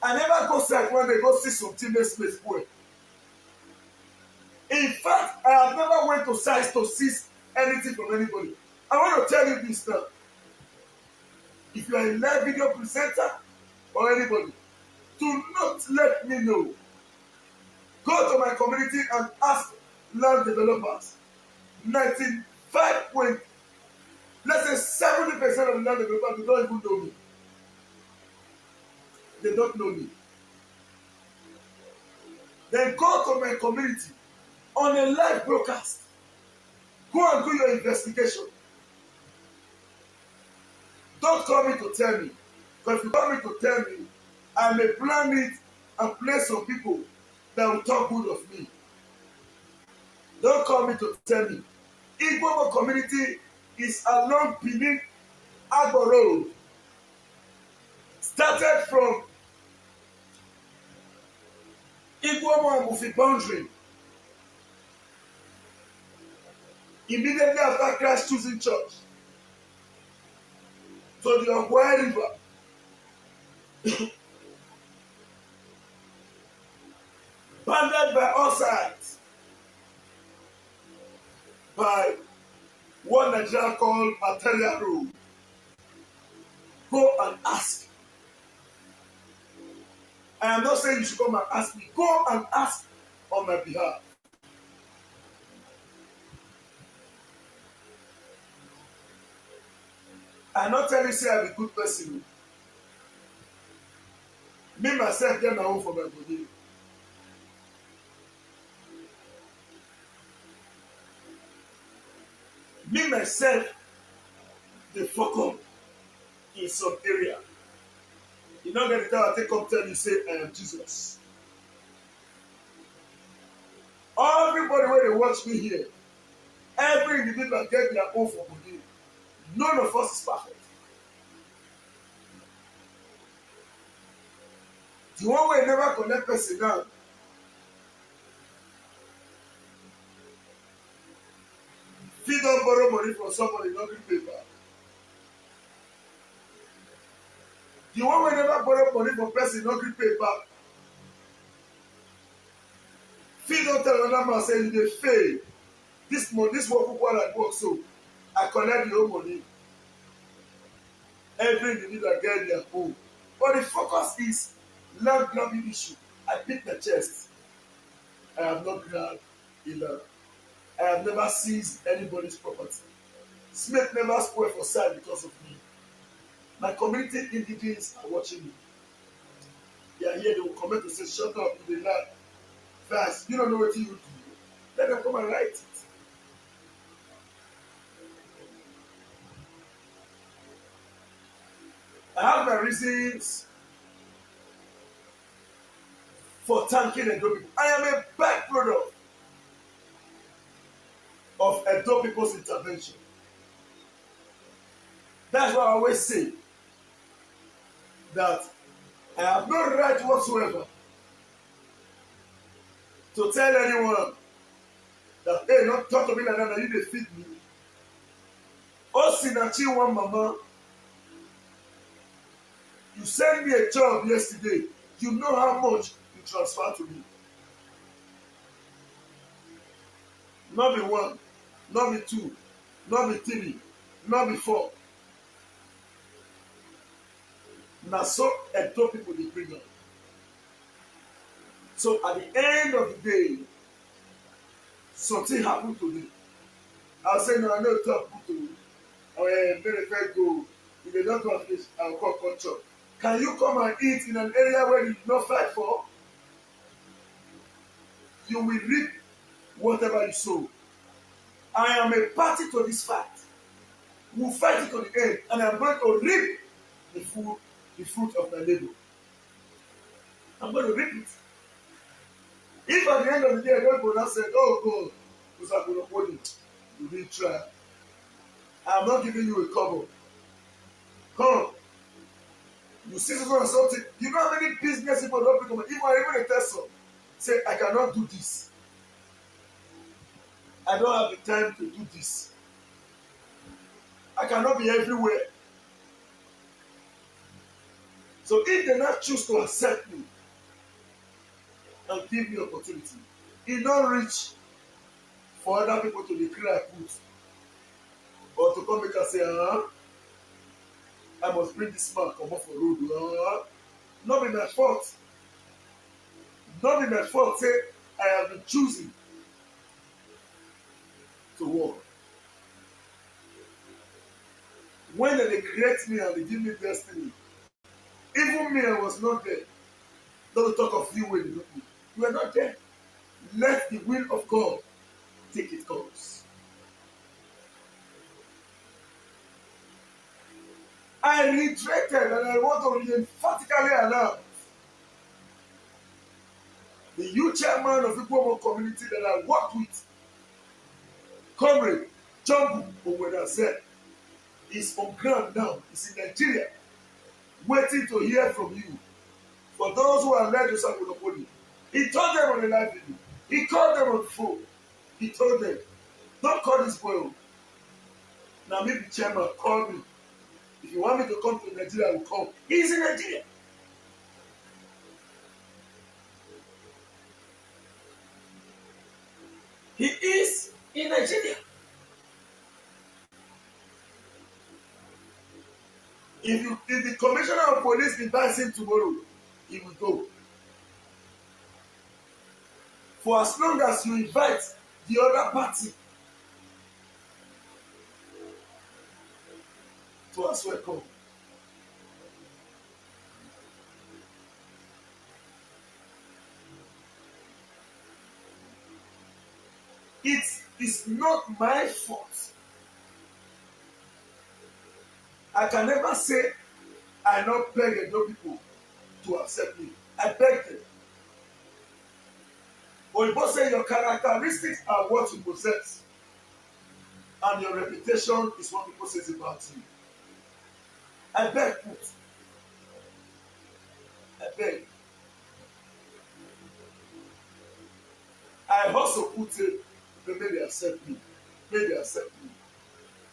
I never go side when they go see some teammates play sport. In fact, I have never went to sites to seize anything from anybody. I want to tell you this now. If you are a live video presenter or anybody, Do not let me know. Go to my community and ask land developers. 95 point, let's say 70% of the land developers do not even know me. They don't know me. Then go to my community on a live broadcast. Go and do your investigation. Don't call me to tell me. Because if you call me to tell me, I may plan it and place some people that will talk good of me. Don't call me to tell me. Igbo community is along Benin Agbo Road. Started from Igbo and Mufi boundary. Immediately after Christ choosing church. To the Ogwai River. Bounded by all sides. By what Nigeria called material road. Go and ask. I am not saying you should come and ask me. Go and ask on my behalf. I not tell you say I be a good person. Me myself get my own for my body. Me myself dey fuck up in some area. You no get the time I take up tell you say I am Jesus. Everybody wey dey watch me here, every individual get their own for body. None of us is perfect. The one wey never connect person now, fit don borrow money from somebody no gree pay back. The one wey never borrow money from person no gree pay back. Fit don tell another man say you dey fail. This money, this work wey I work so, I collect the whole money. Every individual get their own. But the focus is land grabbing issue. I beat my chest. I have not grabbed a land. I have never seized anybody's property. Smith never spoil for sale because of me. My community indigenes are watching me. They are here, they will comment to say, shut up, you dey lie. Fast, you don't know what you do. Let them come and write it. I have my reasons for thanking Edo people. I am a byproduct of Edo people's intervention. That's why I always say that I have no right whatsoever to tell anyone that, hey, not talk to me like that, you dey feed me. Osinachi one mama, you sent me a job yesterday. You know how much you transfer to me. Not be one, not be two, not be three, not be four. Now so Edo people dey bring up. So at the end of the day, something happened to me. I'll say, no, I know it happened to me. Oh, yeah, very fair go. If they don't want this, I'll call culture. Can you come and eat in an area where you did not fight for? You will reap whatever you sow. I am a party to this fight. We'll fight it to the end, and I'm going to reap the fruit of my labor. I'm going to reap it. If at the end of the day, I don't go and say, oh God, because I'm going to hold it, you didn't try. I'm not giving you a cover. Come. You see something. You know how many business people don't become, even a person say, I cannot do this. I don't have the time to do this. I cannot be everywhere. So if they not choose to accept me and give me opportunity, it don't reach for other people to declare put or to come make and say, I must bring this man come off the road. Not be my fault. Not be my fault say I have been choosing to work. When they create me and they give me destiny, even me I was not there. Don't talk of you when you look me. You are not there. Let the will of God take its course. I reiterated and I want to emphatically announce the youth chairman of Igbo community that I worked with, Comrade Jumbo Owena said, is on ground now. He's in Nigeria, waiting to hear from you. For those who are led to Samuel, he told them on the live video. He called them on the phone. He told them, don't call this boy. Now maybe chairman call me. If you want me to come to Nigeria, I will come. He's in Nigeria. He is in Nigeria. If the commissioner of police invites him tomorrow, he will go. For as long as you invite the other party to as well come. It is not my fault. I can never say I not beg Edo people to accept me. I beg them. But you both say your characteristics are what you possess, and your reputation is what people say about you. I beg, put. I beg. I also put it, but maybe accept me. Maybe accept me.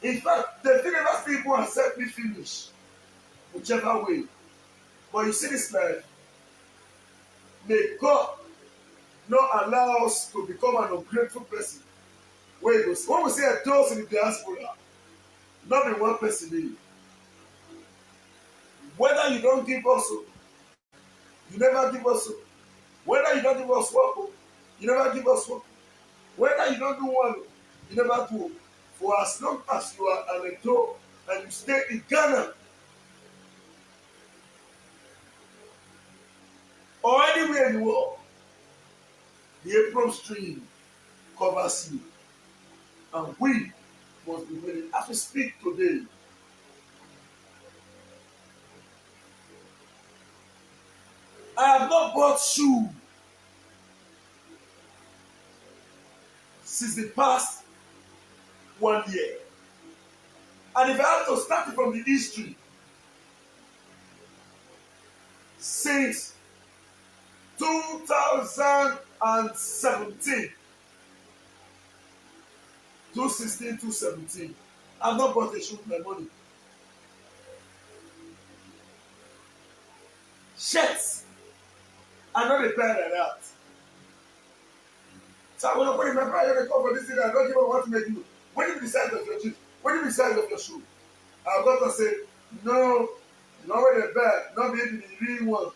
In fact, they never still people accept me finish, whichever way. But you see this life, may God not allow us to become an ungrateful person. Where it goes. When we say those in the diaspora, not in one person in. Whether you don't give us, you never give us. Whether you don't give us work, you never give us work. Whether you don't do one, you never do. For as long as you are an adult and you stay in Ghana or anywhere in the world, the April stream covers you. And we must be ready. As we speak today, I have not bought shoe since the past 1 year. And if I have to start it from the history, since 2017, 2016, 2017, I've not bought a shoe with my money. Shirts, I'm not a pair like that. So I'm going to put in my prayer call for this thing. I don't even want to make you. When you decide of your shoes, when you decide of your shoe, I've got to say, no, not with the bag, not maybe the real one.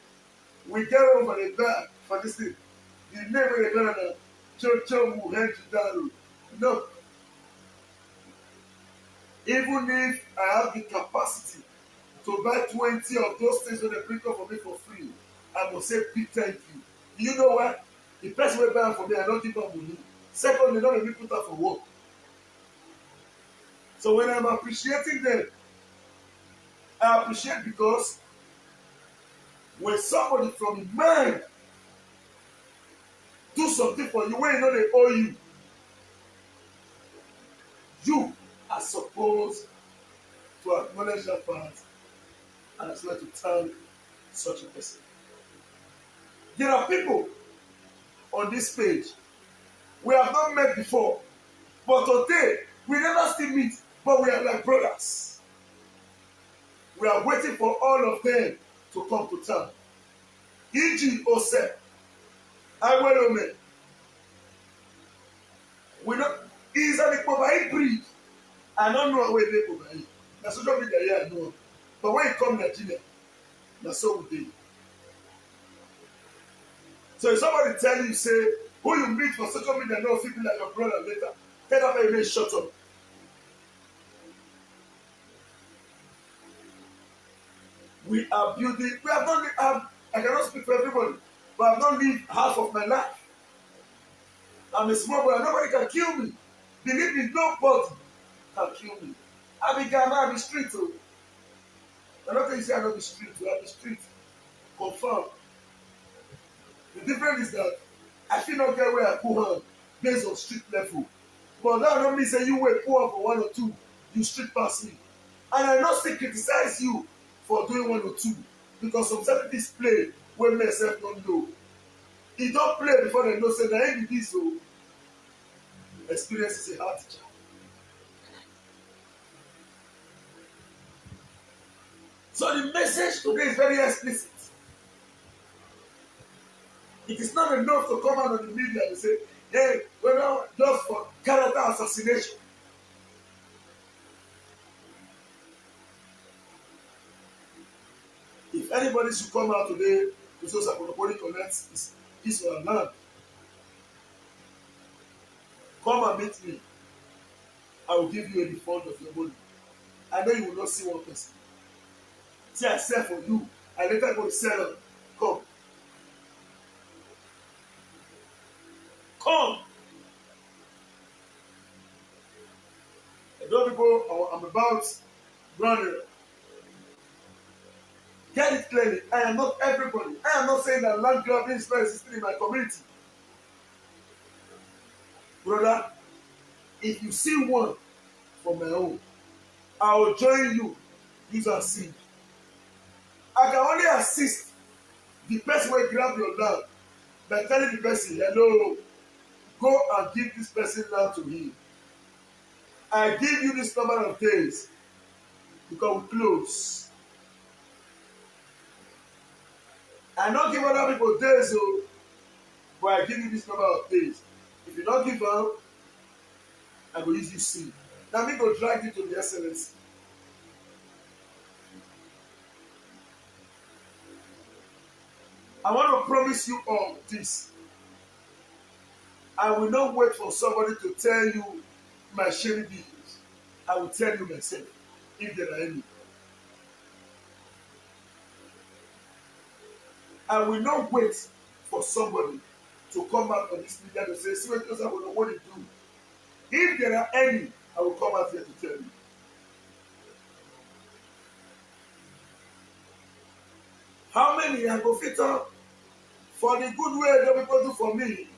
We get over the bag for this thing. The name of the Ghana, Cho will hand you down. No. Even if I have the capacity to buy 20 of those things when they bring up for me for free, I must say big thank you. Do you know what? The person will buy them for me, I don't give them money. Secondly, not let me put that for work. So when I'm appreciating them, I appreciate because when somebody from the mind do something for you when you know they owe you, you are supposed to acknowledge that part and as well to thank such a person. There are people on this page we have not met before, but today we never still meet, but we are like brothers. We are waiting for all of them to come to town. AUG Ose, Agwelome. We know he's an Ikpobai breed. I don't know where they Ikpobai. That's social media here I know. But when you come to Nigeria, that's so we do. So if somebody tell you, say, who you meet for social media no fit be like your brother later, tell that man make shut up. We are building, we have not lived, I cannot speak for everybody, but I've not lived half of my life. I'm a small boy, nobody can kill me. Believe me, nobody can kill me. I be Ghana, I be street too. I'm not going to say I don't be street too, I be street. Confirm. The difference is that I feel not get where I put hand based on street level. But that don't mean say you wait poor for one or two, you street pass me. And I not still criticize you for doing one or two. Because some certain things play when myself don't know. He don't play before they know say that ain't this so experience is a hard teacher. So the message today is very explicit. It is not enough to come out on the media and say, hey, we're not just for character assassination. If anybody should come out today to say Sakonopoli connects is your land, come and meet me. I will give you a refund of your money. I know you will not see one person. See, I sell for you. I later go to sell on. Come. Come. I know people, I'm about running. Get it clearly. I am not everybody. I am not saying that land grabbing is not existing in my community. Brother, if you see one from my own, I will join you. Use and see. I can only assist the person who grab your land by telling the person, hello, go and give this person land to him. I give you this number of days because we close. I don't give other people days, so, but I give you this number of days. If you don't give up, I will use you see. Now me go drag you to the excellency. I want to promise you all this. I will not wait for somebody to tell you my shady deeds. I will tell you myself, if there are any. I will not wait for somebody to come out on this media to say, see what I will know what to do. If there are any, I will come out here to tell you. How many I go fit up for the good way that people do for me?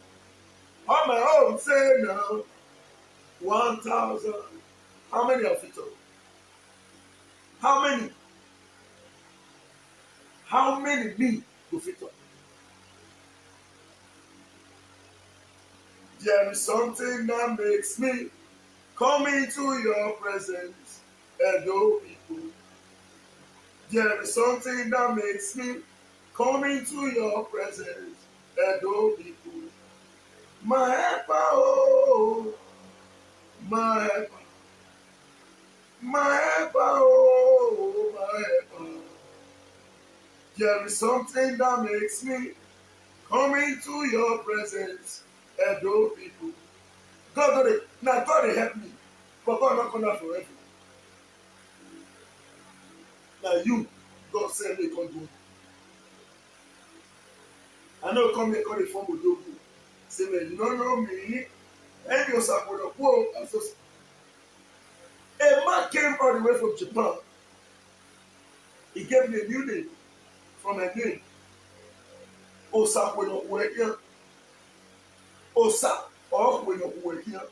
On my own, say now, 1,000. How many are fit up? How many? How many me go fit up? There is something that makes me come into your presence, hello people. There is something that makes me come into your presence, hello people. My helper, oh, my helper, my helper, oh, my helper. There is something that makes me come into your presence, hello people. God will help me, but God not come down forever. Now you, God send me come do. I know come here, call the phone with you. Say, man, you don't know me. And you're supposed to quote. A man came all the way from Japan. He gave me a new name from a name. Osa Kwenokuwekia. Osa or Kwenokuwekia.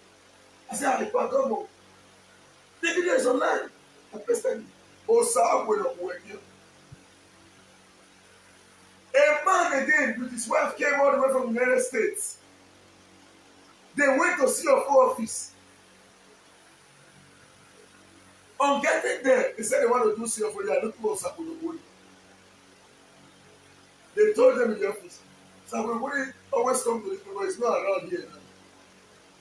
I said, I forgot more. The video is online. I pasted it. Osa Kwenokuwekia. A man again with his wife came all the way from the United States. They went to see your office. On getting there, they said they want to do CFO. They are looking for Sakunogori. They told them in the office, Sakunogori always come to this people. It's not around here now.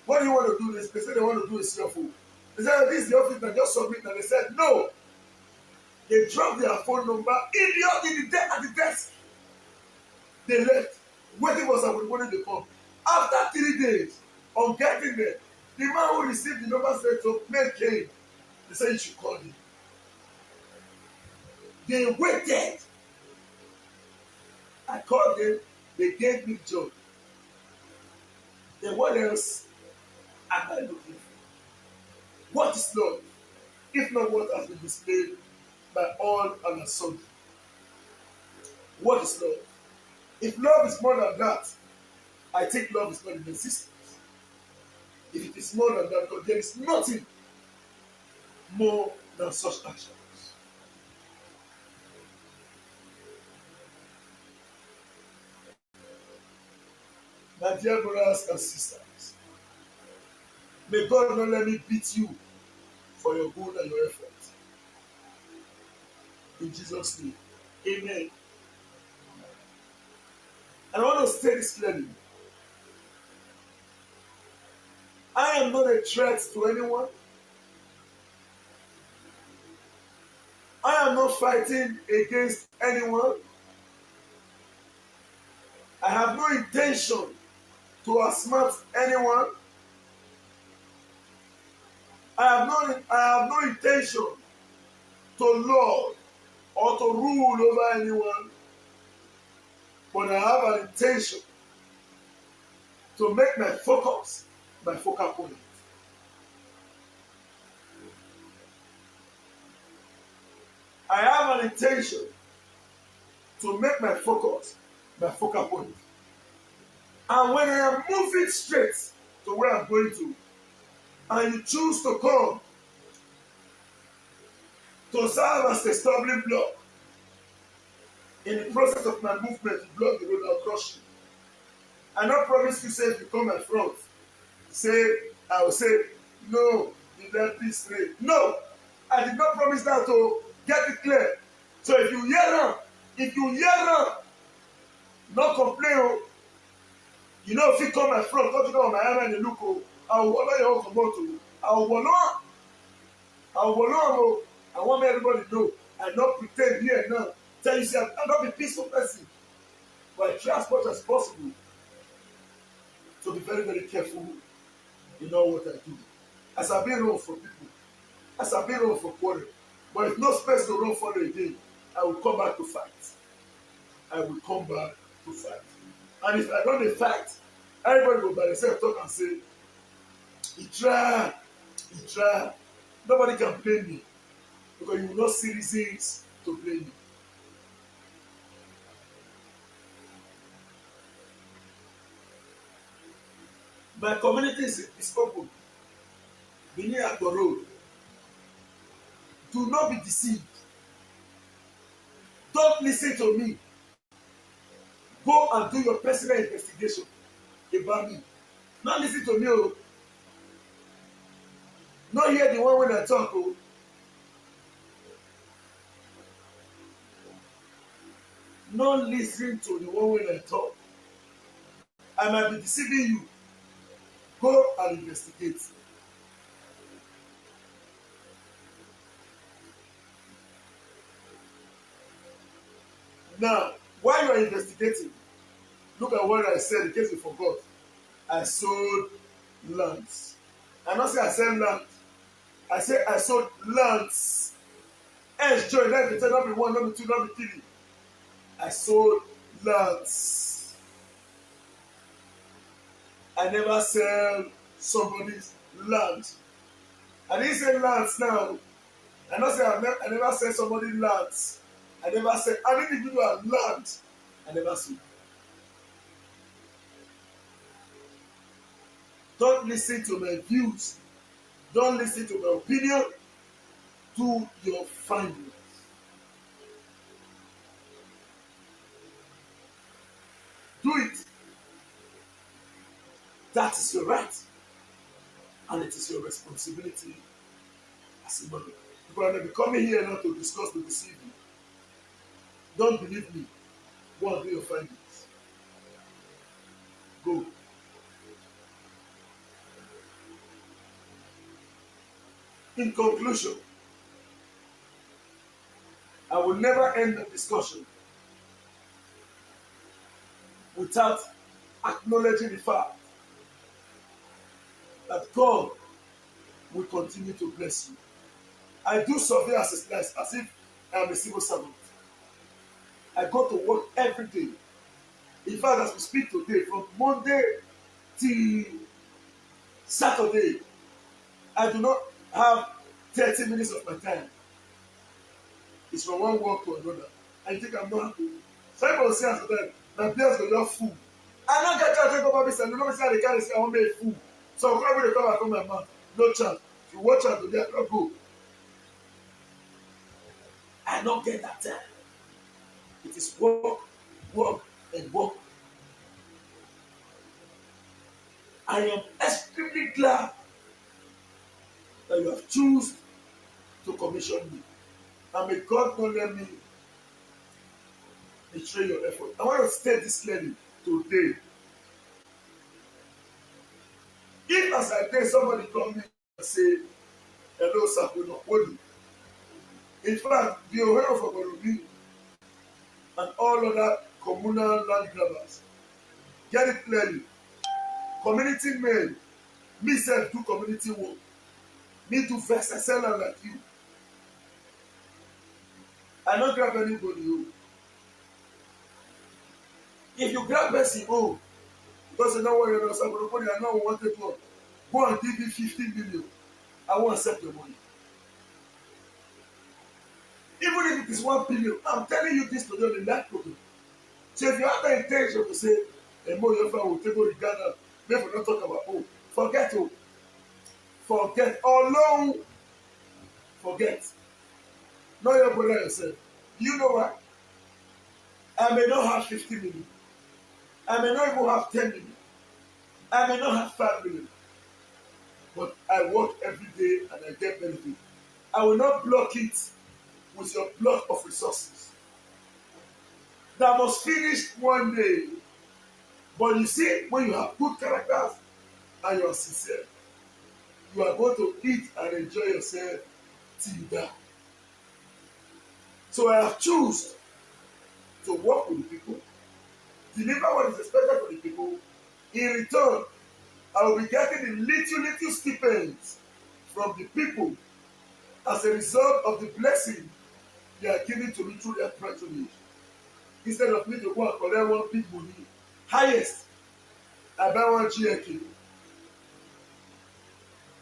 What do you want to do this? They said they want to do a CFO. They said, this is the office that just submit. And they said, no. They dropped their phone number at the desk. They left. waiting for some money to come. After 3 days, on getting there, the man who received the number said to mail came. They said you should call him. They waited. I called them. They gave me job. Then what else am I looking for? What is love? If not what has been displayed by all and sundry. What is love? If love is more than that, I think love is not in existence. If it is more than that, because there is nothing more than such actions. My dear brothers and sisters, may God not let me beat you for your good and your effort. In Jesus' name, amen. And I want to state this clearly. I am not a threat to anyone. I am not fighting against anyone. I have no intention to outsmart anyone. I have no intention to lord or to rule over anyone. But I have an intention to make my focus my focal point. I have an intention to make my focus my focal point. And when I am moving straight to where I'm going to, and you choose to come to serve as a stumbling block in the process of my movement to block the road, I'll crush you. I not promise you, say, if you come in front, I will say, no, you let this straight. No, I did not promise that to get it clear. So if you hear them, not complain. You know, if you come in front, don't you know my hand and look, I will allow you all to go to. I will allow. I want everybody to know. I not pretend here now. Tell you, say, I'm not a peaceful person. But I try as much as possible to be very, very careful in all what I do. As I've been wrong for people, as I've been wrong for quarrel, but if no space to run for again, I will come back to fight. I will come back to fight. And if I don't fight, everybody will by themselves talk and say, he tried. Nobody can blame me because you will not see reasons to blame me. My community is open. Benin Agbo Road. Do not be deceived. Don't listen to me. Go and do your personal investigation about me. Not listen to me. Oh. Not hear the one when I talk. Oh. Not listen to the one when I talk. I might be deceiving you. Go and investigate. Now, while you are investigating, look at what I said in case you forgot. I sold lands. I not say I sell land. I say I sold lands. Hence, joy, let me tell not be one, not be two, not be three. I sold lands. I never sell somebody's land. I didn't say lands now. I not say I never sell somebody's lands. I never sell an individual land. I never sold. Don't listen to my views. Don't listen to my opinion. Do your findings. Do it. That is your right. And it is your responsibility as a mother. People are not coming here now to discuss to deceive you. Don't believe me. Go and do your findings. Go. In conclusion, I will never end the discussion without acknowledging the fact that God will continue to bless you. I do survey as if I am a civil servant. I go to work every day. In fact, as we speak today, from Monday till Saturday, I do not have 30 minutes of my time. It's from one work to another. I think I'm not happy. Some people say at the time, my bills go just full. I don't get chance to take over this and you know say I can't say I want make full. So I'm going to come back from my mouth. No chance. If you watch out today, I don't go. I don't get that time. It is work, work, and work. I am extremely glad that you have chosen to commission me. And may God not let me betray your effort. I want to state this clearly today. If as I tell somebody come me and say, hello, sir, we not holy. In fact, the Ohio for Gorobi and all other communal land grabbers, get it clearly. Community men, me self do community work. Me do vex, I sell am like you. I don't grab anybody. Oh. If you grab person, oh, because you know what you're not, somebody I know want to go and give you 50 million. I won't accept your money. Even if it is 1 billion, I'm telling you this today on the live program. So if you have the intention to say, a more your friend will take over Ghana, maybe not talk about oh, forget oh, forget, alone, forget. Know your brother yourself. You know what? I may not have 50 million. I may not even have 10 million. I may not have 5 million. But I work every day and I get benefit. I will not block it with your block of resources. That must finish one day. But you see, when you have good characters and you are sincere, you are going to eat and enjoy yourself till you die. So I have chosen to work with the people, deliver what is expected from the people. In return, I will be getting the little stipends from the people as a result of the blessing they are giving to me through their patronage. Instead of me to go and collect one big money, highest, I buy one GLK.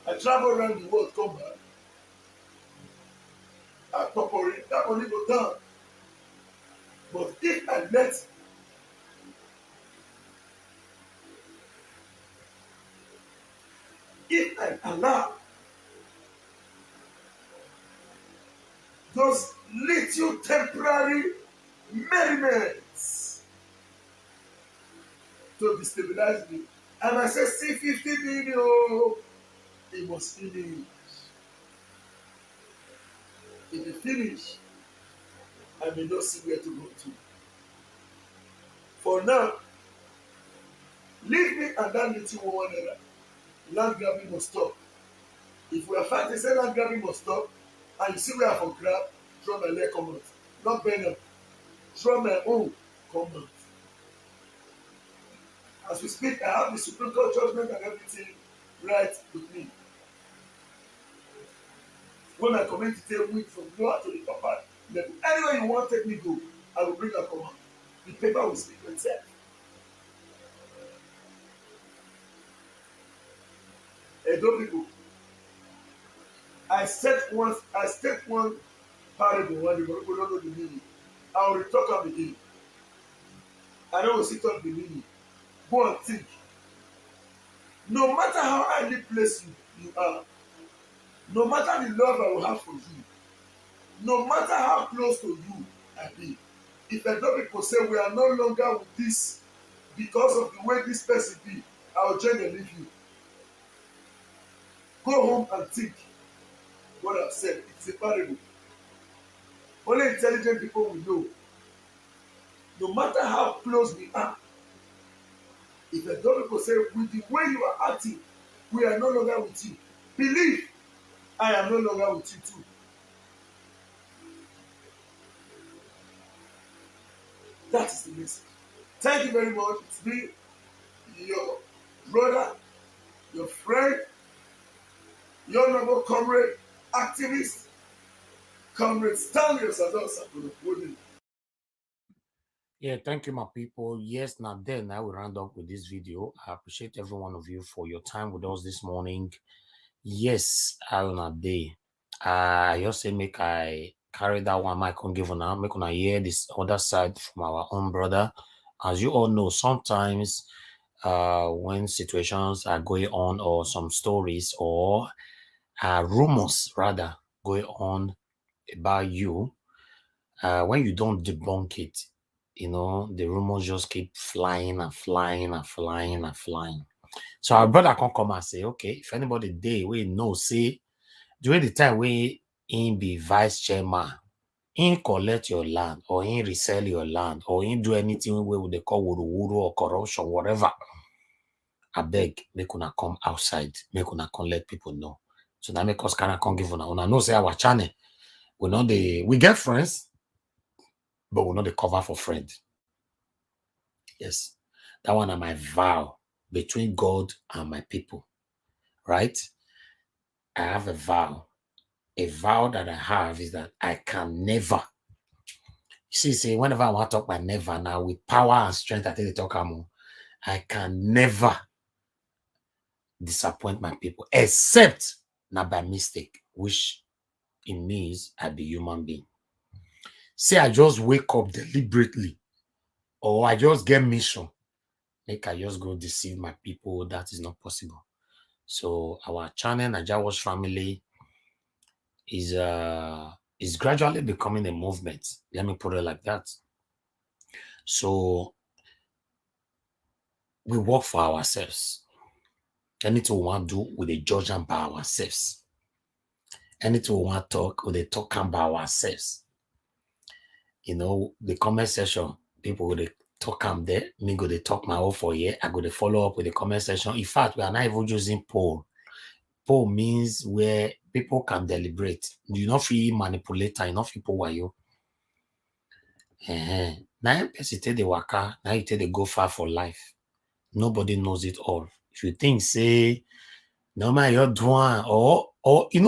I travel around the world, come back. I corporate, that money go down. But if I let, if I allow those little temporary merriments to destabilize me, and I say, see 50 million, oh, it must finish. If it finish, I may not see where to go to. For now, leave me and that little one naira. Land grabbing must stop. If we are fighting, say land grabbing must stop, and you see where I for grab, throw my leg come out. Not bend up. Throw my own come out. As we speak, I have the Supreme Court judgment and everything right with me. When my community take me from lower to the upper level, anywhere you want to take me go, I will bring a command. The paper will speak for itself. Edo people, I state one parable when the people don't know the meaning. I will talk am again. I know we still talk the meaning. Go and think. No matter how highly placed you are, no matter the love I will have for you, no matter how close to you I be, if I know people say we are no longer with this because of the way this person be, I will join and leave you. Go home and think what I've said. It's a parable. Only intelligent people will know. No matter how close we are, if a lot of people say, with the way you are acting, we are no longer with you. Believe, I am no longer with you too. That is the message. Thank you very much. It's me, your brother, your friend, your number comrade, activist, comrade Stanley Osadosa. Yeah, thank you, my people. Yes, now then I will round up with this video. I appreciate every one of you for your time with us this morning. Yes, I on a day. I just say make I carry that one mic on give on make on hear this other side from our own brother. As you all know, sometimes when situations are going on or some stories or rumors rather going on about you, when you don't debunk it, the rumors just keep flying and flying and flying and flying. So our brother can come and say, okay, if anybody day we know, say during the time we in be vice chairman, in collect your land or in resell your land or in do anything we they call wuru or corruption, whatever. I beg, make una come outside, make una come let people know. So that make us kind of come give una know say our channel. We get friends, but we're not the cover for friends. Yes. That one are my vow between God and my people. Right? I have a vow. A vow that I have is that I can never. See, whenever I want to talk about never now with power and strength, I think they talk about I can never disappoint my people, except not by mistake, which it means I be human being. Say I just wake up deliberately, or I just get mission, make I just go deceive my people. That is not possible. So our channel, Naija Watch Family, is gradually becoming a movement. Let me put it like that. So we work for ourselves. Anything we want to do, we dey judge and by ourselves. Anything we want to talk, we dey talk and by ourselves. The comment section, people will talk am there. Me go they talk my own for here. I go to follow up with the comment section. In fact, we are not even using poll. Poll means where people can deliberate. You not feel manipulator, you not feel power you. Now person take the waka, now you take the go far for life. Nobody knows it all. If you think, say, no man, you're doing, or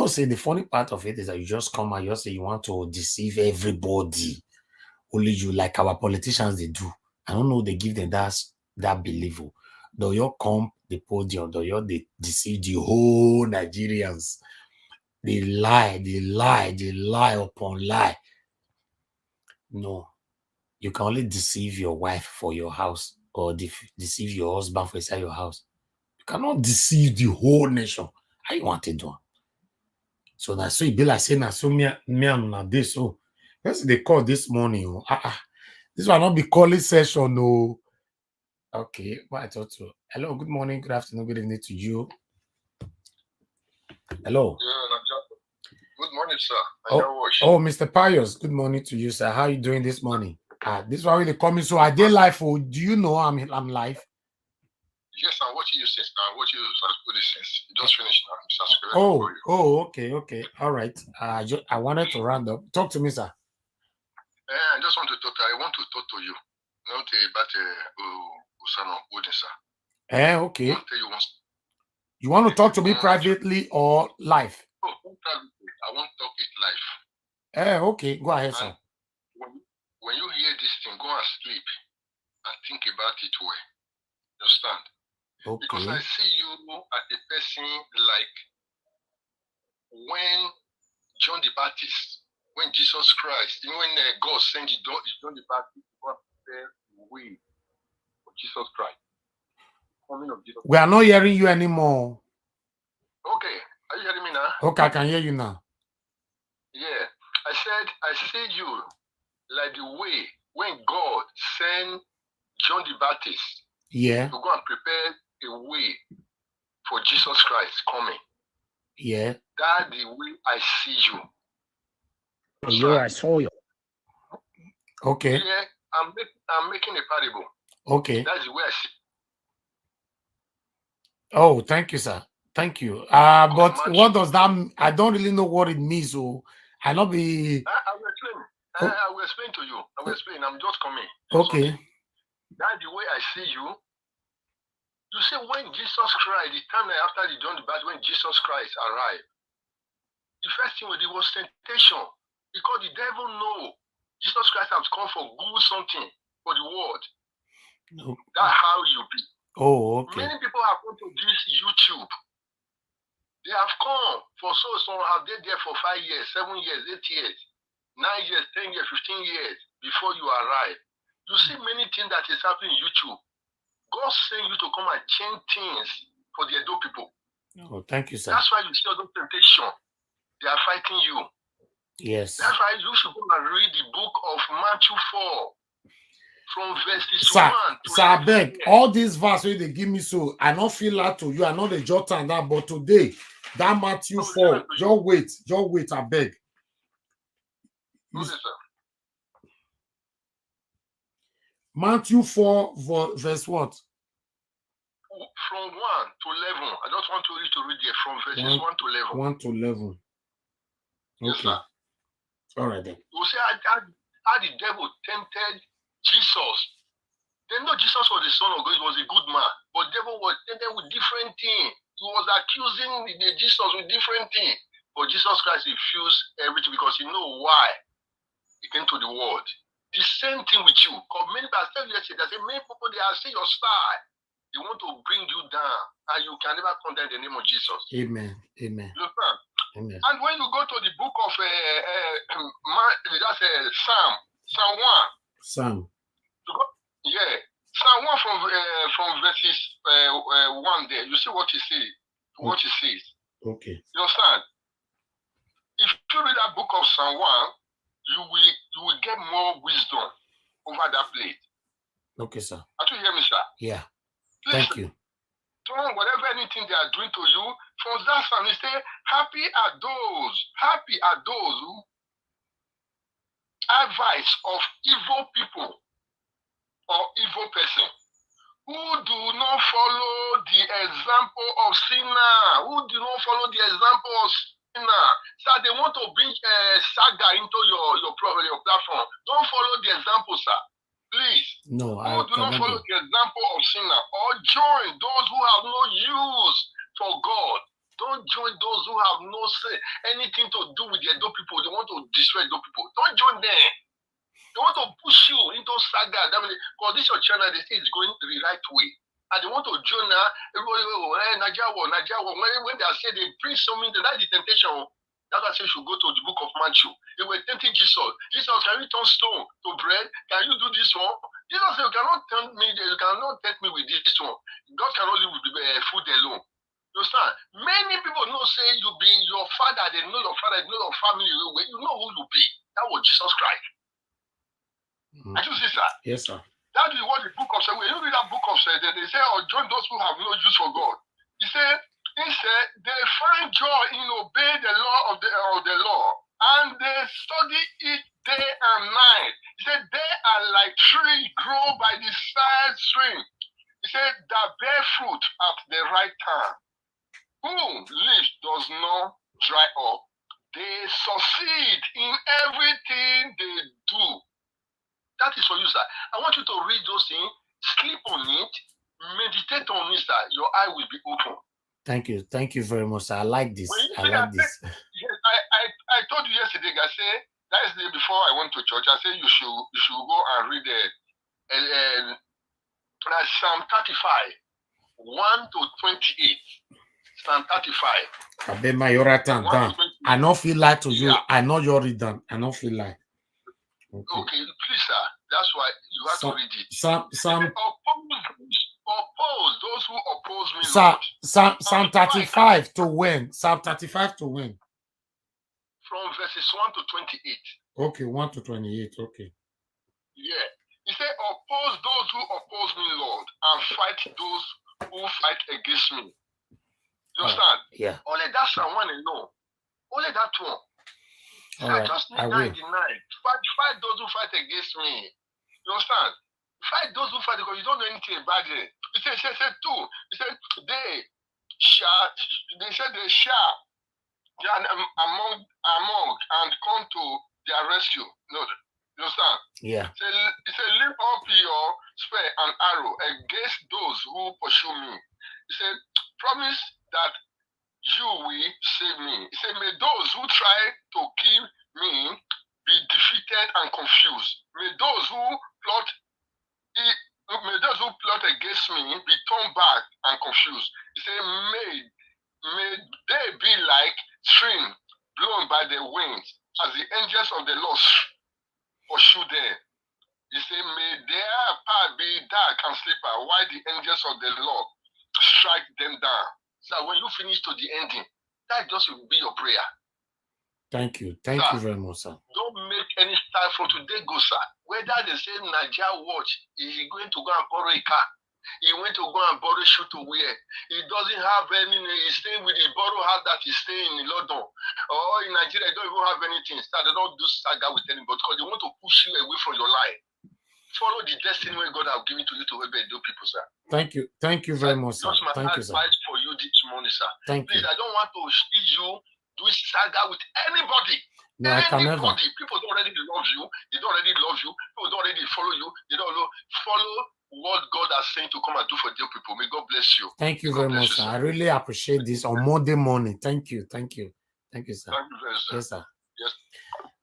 say the funny part of it is that you just come and you say you want to deceive everybody. Only you, like our politicians, they do. I don't know, they give them that belief. Though you come the podium, though you they deceive the whole Nigerians. They lie upon lie. No, you can only deceive your wife for your house or deceive your husband for inside your house. You cannot deceive the whole nation. How you want to do? So that's so it be like saying that so me and this. So yes, they call this morning. This will not be calling session. No. Okay, what I thought so. Hello, good morning, good afternoon, good evening to you. Hello. Good morning, sir. Mr. Pius, good morning to you, sir. How are you doing this morning? This is why they call me. So I did live. Oh, do you know I'm live? Yes, I'm watching you since now. I'm watching you since. You just finished now. Okay. All right. I wanted to round up. Talk to me, sir. I just want to talk. I want to talk to you. Not about Usama Odin, sir. Okay. I want to tell you once. You want to talk to me privately or live? Oh, I want to talk it live. Okay. Go ahead, sir. When you hear this thing, go and sleep and think about it well. Understand? Okay. Because I see you as a person like when John the Baptist, when Jesus Christ, when God sent John the Baptist to go and prepare the way for Jesus Christ. Coming of Jesus. We are not hearing you anymore. Okay. Are you hearing me now? Okay, I can hear you now. Yeah. I said, I see you like the way when God sent John the Baptist to go and prepare a way for Jesus Christ coming. Yeah. That's the way I see you. Yeah, I saw you. Okay. Yeah, I'm making a parable. Okay. That's the way I see. Oh, thank you, sir. Thank you. But what does that mean? I don't really know what it means. So I not be. I will explain. I will explain to you. I will explain. I'm just coming. Okay. That's the way I see you. You see, when Jesus Christ, the time after the John the Baptist, when Jesus Christ arrived, the first thing it was temptation. Because the devil know Jesus Christ has come for good something for the world. No. That's how you be. Oh, okay. Many people have come to this YouTube. They have come for so have they there for 5 years, 7 years, 8 years, 9 years, 10 years, 15 years before you arrive. You see many things that is happening in YouTube. God sent you to come and change things for the Edo people. Oh, thank you, sir. That's why you see all those temptation. They are fighting you. Yes. That's why you should go and read the book of Matthew 4. From verses Sir, 1 to sir, I beg, all these verses they give me, so I don't feel that to you. I know the jot and that, but today, that Matthew 4, just wait, I beg. Okay, sir. Matthew 4, verse what? From 1 to 11. I just want you to read there from verses 1 to 11. 1 to 11. Yes, Okay. sir. All right then. You see how the devil tempted Jesus. They know Jesus was the son of God, he was a good man. But the devil was tempted with different things. He was accusing Jesus with different things. But Jesus Christ refused everything because he knows why he came to the world. The same thing with you. Because many people, I tell you yesterday, they say many people, they are seeing your star. They want to bring you down. And you can never condemn the name of Jesus. Amen. Amen. You understand? Amen. And when you go to the book of Psalm 1. Psalm. Yeah. Psalm 1 from verses 1 there. You see what he says. What he says. Okay. You understand? If you read that book of Psalm 1, you will get more wisdom over that place. Okay, sir. Are you hear me, sir? Yeah. Please, thank you. Don't whatever anything they are doing to you, from that psalm, they say, happy are those who advice of evil people or evil person who do not follow the example of sinner, who do not follow the example of sinner. So they want to bring saga into your platform. Don't follow the example, sir. Please. No, who do not follow the example of sinner or join those who have no use for God. Don't join those who have no say, anything to do with the Edo people. They want to destroy Edo people. Don't join them. They want to push you into saga. Because this your channel, they say it's going the right way. And they want to join now. Nigeria war. When they say they bring something, that's the temptation. That's why I say you should go to the book of Matthew. They were tempting Jesus. Jesus, can you turn stone to bread? Can you do this one? Jesus said, you cannot tempt me with this one. God cannot live with food alone. You understand? Many people know say you be your father, they know your father, they know your family, you know who you be. That was Jesus Christ. Mm-hmm. I you see, sir? Yes, sir. That is what the book of say. When you read that book of say, they say, oh, join those who have no use for God. He said, they find joy in obey the law of the law, and they study it day and night. He said, they are like trees grow by the side stream. He said, that bear fruit at the right time. Whom leaf does not dry up. They succeed in everything they do. That is for you, sir. I want you to read those things, sleep on it, meditate on it, sir. Your eye will be open. Thank you. Thank you very much, sir. I like this. I like this. Yes, I told you yesterday, I said, that day before I went to church, I said you should go and read Psalm 35, 1 to 28. Psalm 35. I bet my down. I don't feel like to you. I know you're read down. I don't feel like. Okay, please, sir. That's why you have to read it. Some oppose those who oppose me. Psalm 35 to win. Psalm 35 to win. From verses 1 to 28. Okay, 1 to 28. Okay. Yeah. He said, oppose those who oppose me, Lord, and fight those who fight against me. You understand? Yeah. Only that's the one alone. Only that one. All right. Just need 99. Fight those who fight against me. You understand? Fight those who fight because you don't know anything about it. He said too. He said they shall among and come to their rescue. No, You understand? Yeah. He said, lift up your spear and arrow against those who pursue me. He said, promise that you will save me. He said, may those who try to kill me be defeated and confused. May those who plot may those who plot against me be turned back and confused. He said, may they be like stream blown by the winds as the angels of the Lord pursue them. He said, may their path be dark and slippery while the angels of the Lord strike them down. So when you finish to the ending, that just will be your prayer. Thank you. Thank you very much, sir. Don't make any style from today, go, sir. Whether they say Nigeria watch, is he going to go and borrow a car? He went to go and borrow shoe to wear. He doesn't have any, he's staying with the borrow house that he's staying in London. Or in Nigeria, they don't even have anything. So they don't do saga with anybody because they want to push you away from your life. Follow the destiny where God has given to you to help do people, sir. Thank you. Thank you very much, sir. That's my Thank you, sir. advice for you this morning, sir. Thank Please, you. I don't want to see you do saga with anybody. No, I can never. People don't already love you. They don't already love you. People don't already follow you. They don't know. Follow what God has sent to come and do for their people. May God bless you. Thank you very much, sir. I really appreciate this on Monday morning. Thank you. Thank you. Thank you, sir. Thank you very much, sir. Yes, sir. Yes.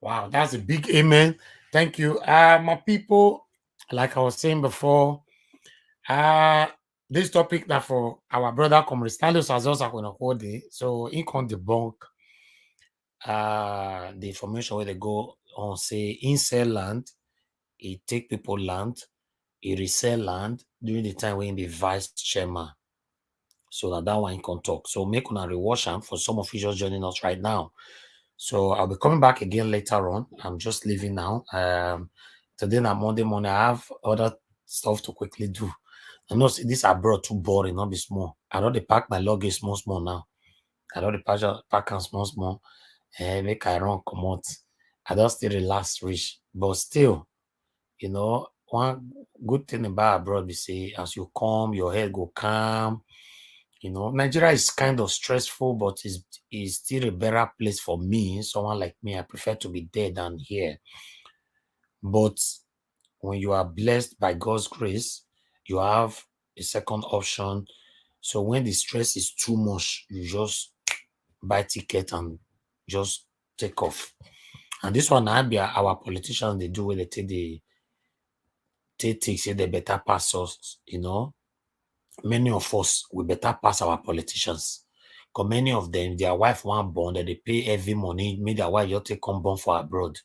Wow, that's a big amen. Thank you. My people, like I was saying before, this topic that for our brother Comrade Stalios has also going to hold it. So he can debunk the information where they go on say in sell land, he take people land, he resell land during the time when he be vice chairman. So that one he can talk. So make una rewatch him for some of you just joining us right now. So I'll be coming back again later on. I'm just leaving now. Today on Monday morning, I have other stuff to quickly do. I know this abroad too boring, not be small. I know they pack my luggage small now. I know the pack and small. Make I run come out. I don't still relax rich. But still, you know, one good thing about abroad be say as you come, your head go calm. You know, Nigeria is kind of stressful, but is still a better place for me. Someone like me, I prefer to be there than here. But when you are blessed by God's grace, you have a second option. So when the stress is too much, you just buy ticket and just take off. And this one, our politicians, they do where they take say they better pass us, you know. Many of us, we better pass our politicians. Because many of them, their wife want born, that they pay every money, make their wife just take come born for abroad.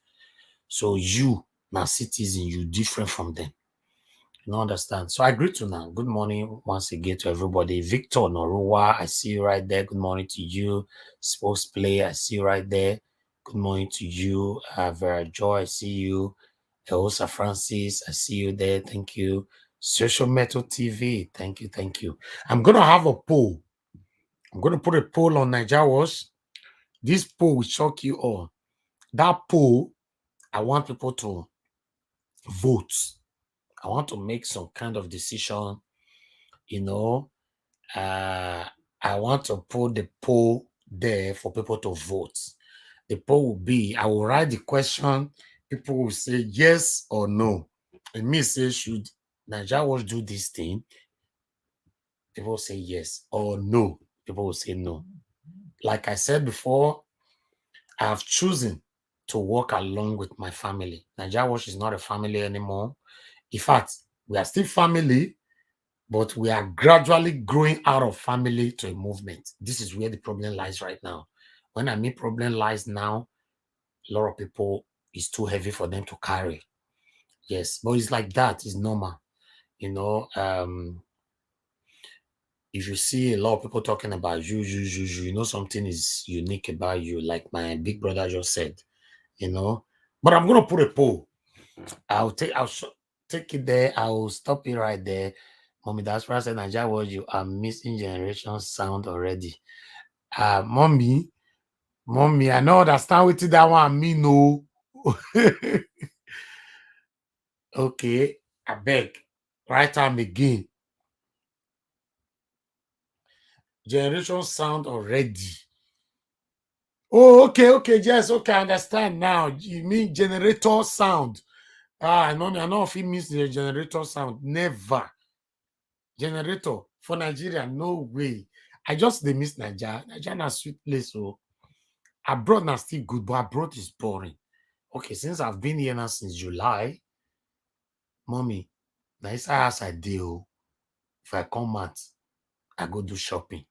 So you, now citizen, you different from them. You don't understand. So I greet you now. Good morning once again to everybody. Victor Norua, I see you right there. Good morning to you. Sports Play, I see you right there. Good morning to you. Vera Joy, I see you. Elsa Francis, I see you there. Thank you. Social Metal TV, thank you, thank you. I'm going to have a poll. I'm going to put a poll on Nigeria Watch. This poll will shock you all. That poll, I want people to vote. I want to make some kind of decision, you know. I want to put the poll there for people to vote. The poll will be, I will write the question, people will say yes or no. And me say, should Nigeria Watch do this thing? People will say yes, or no. People will say no. Like I said before, I have chosen to work along with my family. Nigeria Watch is not a family anymore. In fact, we are still family, but we are gradually growing out of family to a movement. This is where the problem lies right now. When I mean problem lies now, a lot of people, it's too heavy for them to carry. Yes, but it's like that. It's normal. You know, if you see a lot of people talking about you know something is unique about you, like my big brother just said, you know. But I'm gonna put a poll. I'll take it there. I'll stop it right there. Mommy, that's why I said Nigeria World, you are missing generation sound already. Mommy, I know understand what that one mean, no. Okay, I beg. Right time again. Generation sound already. Oh, okay, yes, okay, I understand now. You mean generator sound. Ah, I know if he miss the generator sound. Never. Generator for Nigeria, no way. I just they miss Nigeria. Nigeria na sweet place, so abroad na still good, but abroad is boring. Okay, since I've been here now since July, mommy, now it's as I deal. If I come out, I go do shopping.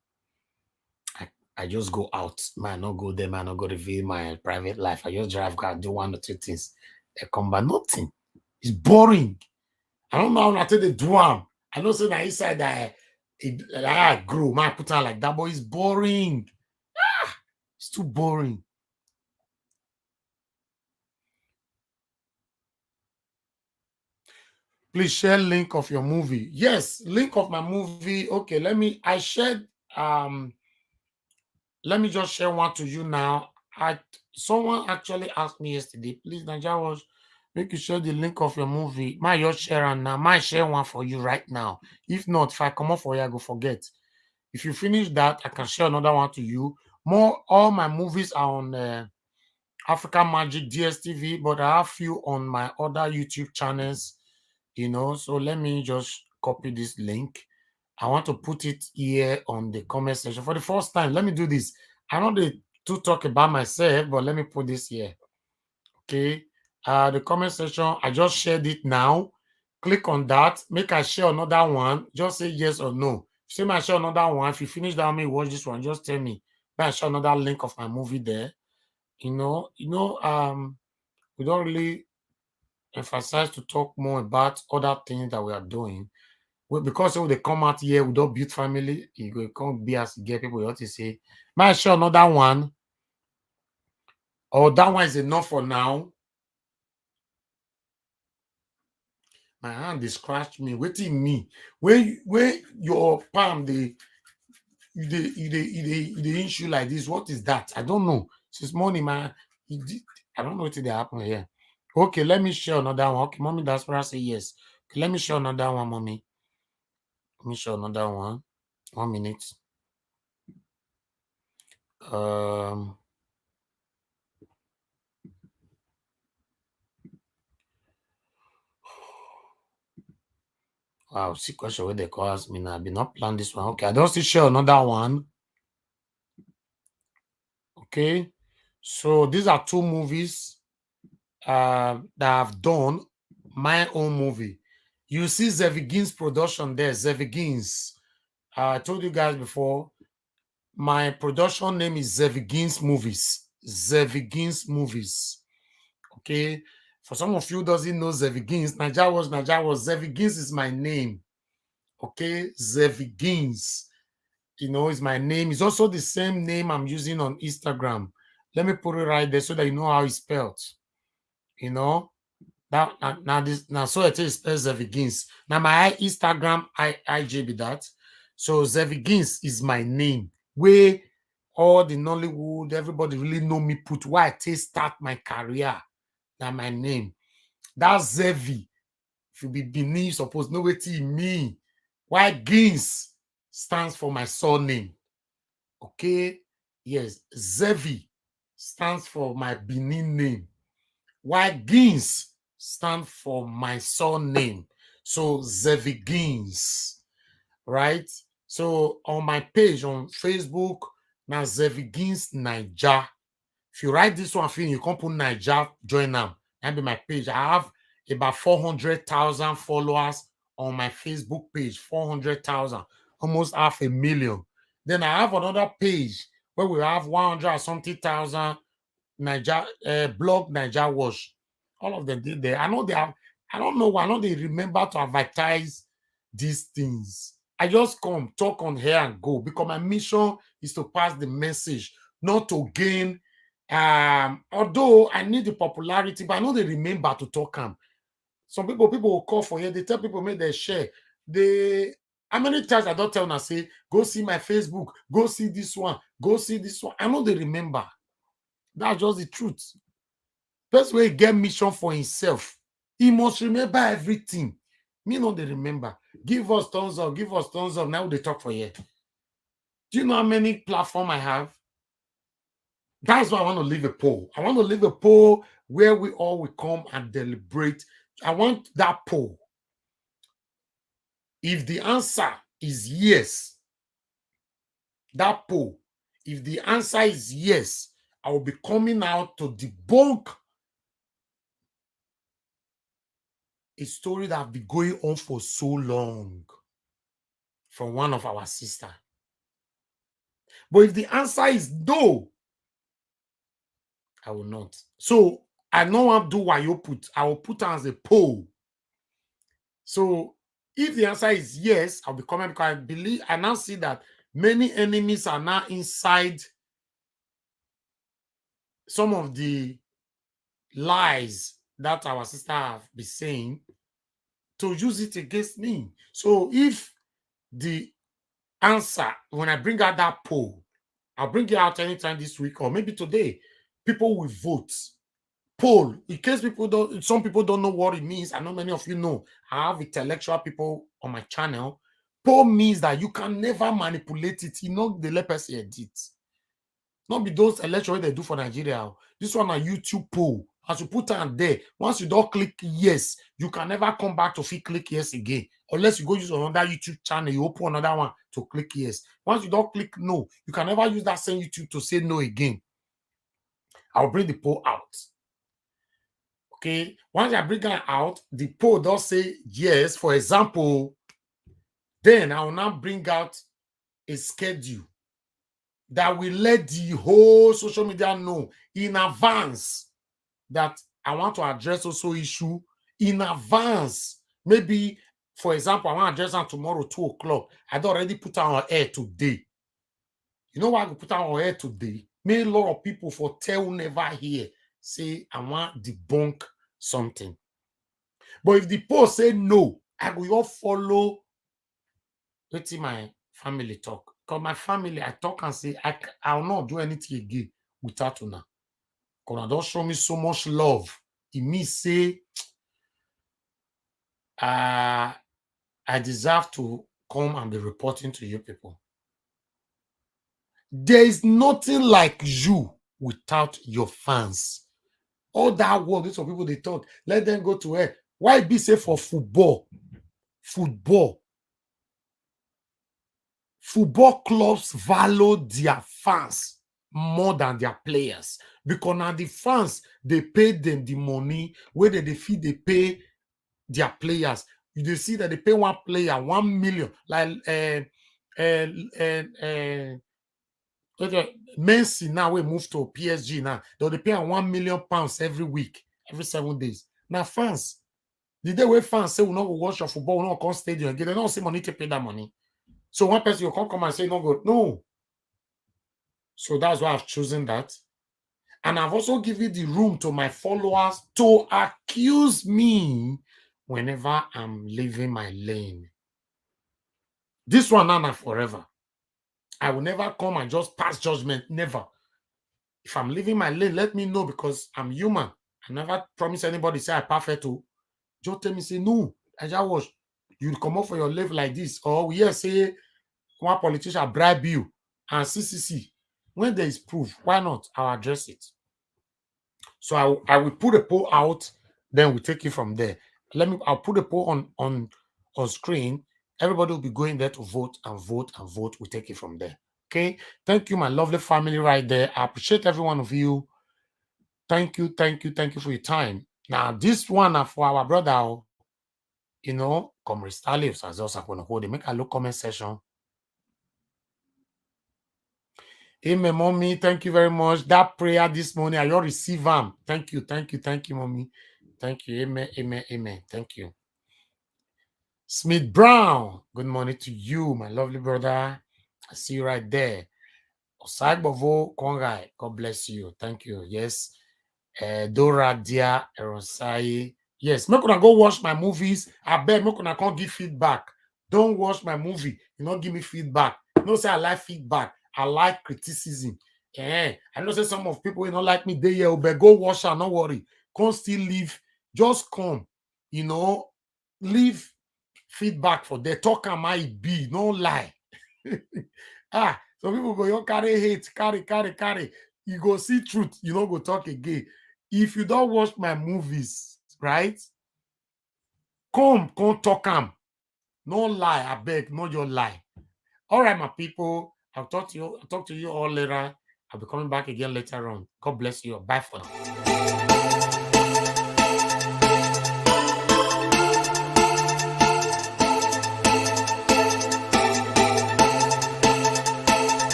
I, I just go out. Man, not go there, man, not go reveal my private life. I just drive car, do one or two things. I come back, nothing. It's boring. I don't know how I tell the do am. I know say that inside that I grow, man, put on like that, but it's boring. It's too boring. Please share link of your movie. Yes, link of my movie. Okay, I shared let me just share one to you now. Someone actually asked me yesterday, please, Naija was make you share the link of your movie. My just share and now. My share one for you right now. If not, if I come up for you, I go forget. If you finish that, I can share another one to you. More, all my movies are on African Magic DSTV, but I have few on my other YouTube channels. So let me just copy this link. I want to put it here on the comment section for the first time. Let me do this. I know they to talk about myself, but let me put this here. Okay. The comment section, I just shared it now. Click on that. Make I share another one. Just say yes or no. Say I share another one. If you finish that, me watch this one. Just tell me. May I share another link of my movie there. We don't really emphasize to talk more about other things that we are doing. Because when they come out here, we don't build family, you go come be as get people what to say. May I share another one? Or that one is enough for now. My hand they scratch me, waiting me. When your palm they inch you like this, what is that? I don't know. Since morning, man, I don't know what they happen here. Okay, let me share another one. Okay, mommy, that's where I say yes. Okay, let me share another one, mommy. Let me share another one. 1 minute. Um, wow, see question where they call ask me now. I did not plan this one. Okay, I don't still share another one. Okay, so these are two movies that I've done my own movie. You see Zevigins production there, Zevigins. I told you guys before, my production name is Zevigins Movies. Zevigins Movies. Okay. For some of you who doesn't know Zevigins, Naija was Zevigins is my name. Okay, Zevigins. Is my name. It's also the same name I'm using on Instagram. Let me put it right there so that you know how it's spelled. You know, now so it is spelled Zevigins. Now my Instagram IG be that. So Zevigins is my name. Where all the Nollywood, everybody really know me put why I take start my career. Now my name. That's Zevi. If you be Benin, suppose know what it mean. Why Gins stands for my surname. Okay. Yes. Zevi stands for my Benin name. Why Gins stand for my surname. So Zevi Gins. Right? So on my page on Facebook, now Zevi Gins Niger. If you write this one, you can put Niger, join them. That be my page. I have about 400,000 followers on my Facebook page. 400,000, almost 500,000. Then I have another page where we have 100 or something thousand Niger blog Niger Wash. All of them did there. I know they have. I don't know. I know they remember to advertise these things. I just come talk on here and go because my mission is to pass the message, not to gain. Although I need the popularity, but I know they remember to talk them. Some people will call for here. They tell people make they share. They how many times I don't tell them say go see my Facebook, go see this one, go see this one. I know they remember. That's just the truth. Person wey get mission for himself, he must remember everything. Me no dey remember. Give us thumbs up, give us thumbs up. Now they talk for here. Do you know how many platforms I have? That's why I want to leave a poll. I want to leave a poll where we all will come and deliberate I want that poll. If the answer is yes, that poll, if the answer is yes, I will be coming out to debunk a story that have been going on for so long from one of our sister. But if the answer is no, I will not. So I don't want to do what you put. I will put as a poll. So if the answer is yes, I'll be coming because I believe I now see that many enemies are now inside some of the lies that our sister have been saying to use it against me. So if the answer, when I bring out that poll, I'll bring it out anytime this week or maybe today, people will vote. Poll, in case people don't, some people don't know what it means. I know many of you know. I have intellectual people on my channel. Poll means that you can never manipulate it. You know, the person edit. Not be those election they do for Nigeria. This one a YouTube poll. As you put on there, once you don't click yes, you can never come back to click yes again. Unless you go use another YouTube channel, you open another one to click yes. Once you don't click no, you can never use that same YouTube to say no again. I'll bring the poll out. Okay, once I bring it out, the poll does say yes, for example, then I will now bring out a schedule that will let the whole social media know in advance that I want to address also issue in advance. Maybe, for example, I want to address that tomorrow, 2 o'clock. I'd already put on air today. You know what I put on air today? May a lot of people for tell never hear say I want debunk something. But if the post say no, I will all follow. Let's see my family talk. Because my family, I talk and say, I will not do anything again without una. Because I don't show me so much love. It means say, I deserve to come and be reporting to you people. There is nothing like you without your fans. All that world, these are people they talk. Let them go to air. Why be say for football? Football clubs value their fans more than their players because now the fans they pay them the money where they feel they pay their players. You see that they pay one player 1 million, like Messi now we move to PSG now. They pay 1 million pounds every week, every 7 days. Now fans, the day where fans say we not go watch your football, we not come stadium again, they don't see money to pay that money. So one person will come and say, no, go. No. So that's why I've chosen that. And I've also given the room to my followers to accuse me whenever I'm leaving my lane. This one, Nana, forever. I will never come and just pass judgment. Never. If I'm leaving my lane, let me know because I'm human. I never promise anybody say I perfect to. Just tell me, say, no, I just watch. You come up for your life like this. Or we say one politician bribe you and CCC. When there is proof, why not? I'll address it. So I will put a poll out, then we take it from there. I'll put a poll on screen. Everybody will be going there to vote and vote and vote. We take it from there. Okay. Thank you, my lovely family right there. I appreciate every one of you. Thank you for your time. Now, this one for our brother, come Stalius as also going to hold it. Make a look comment section. Amen, mommy. Thank you very much. That prayer this morning, I all receive them. Thank you, mommy. Thank you. Amen. Thank you. Smith Brown, good morning to you, my lovely brother. I see you right there. Osagbovo Kongai, God bless you. Thank you. Yes. Dora Dia Erosai. Yes, make una go watch my movies. I bet make una can't give feedback. Don't watch my movie. You not give me feedback. No say I like feedback. I like criticism. I know say some of people don't like me. They but go watch her. Don't worry. Can't still leave. Just come. Leave feedback for the talk am I be. No lie. Some people go, you carry hate, carry. You go see truth. You don't go talk again. If you don't watch my movies, right? Come talk am. No lie, I beg, no your lie. All right, my people. I'll talk to you all later. I'll be coming back again later on. God bless you. Bye for now.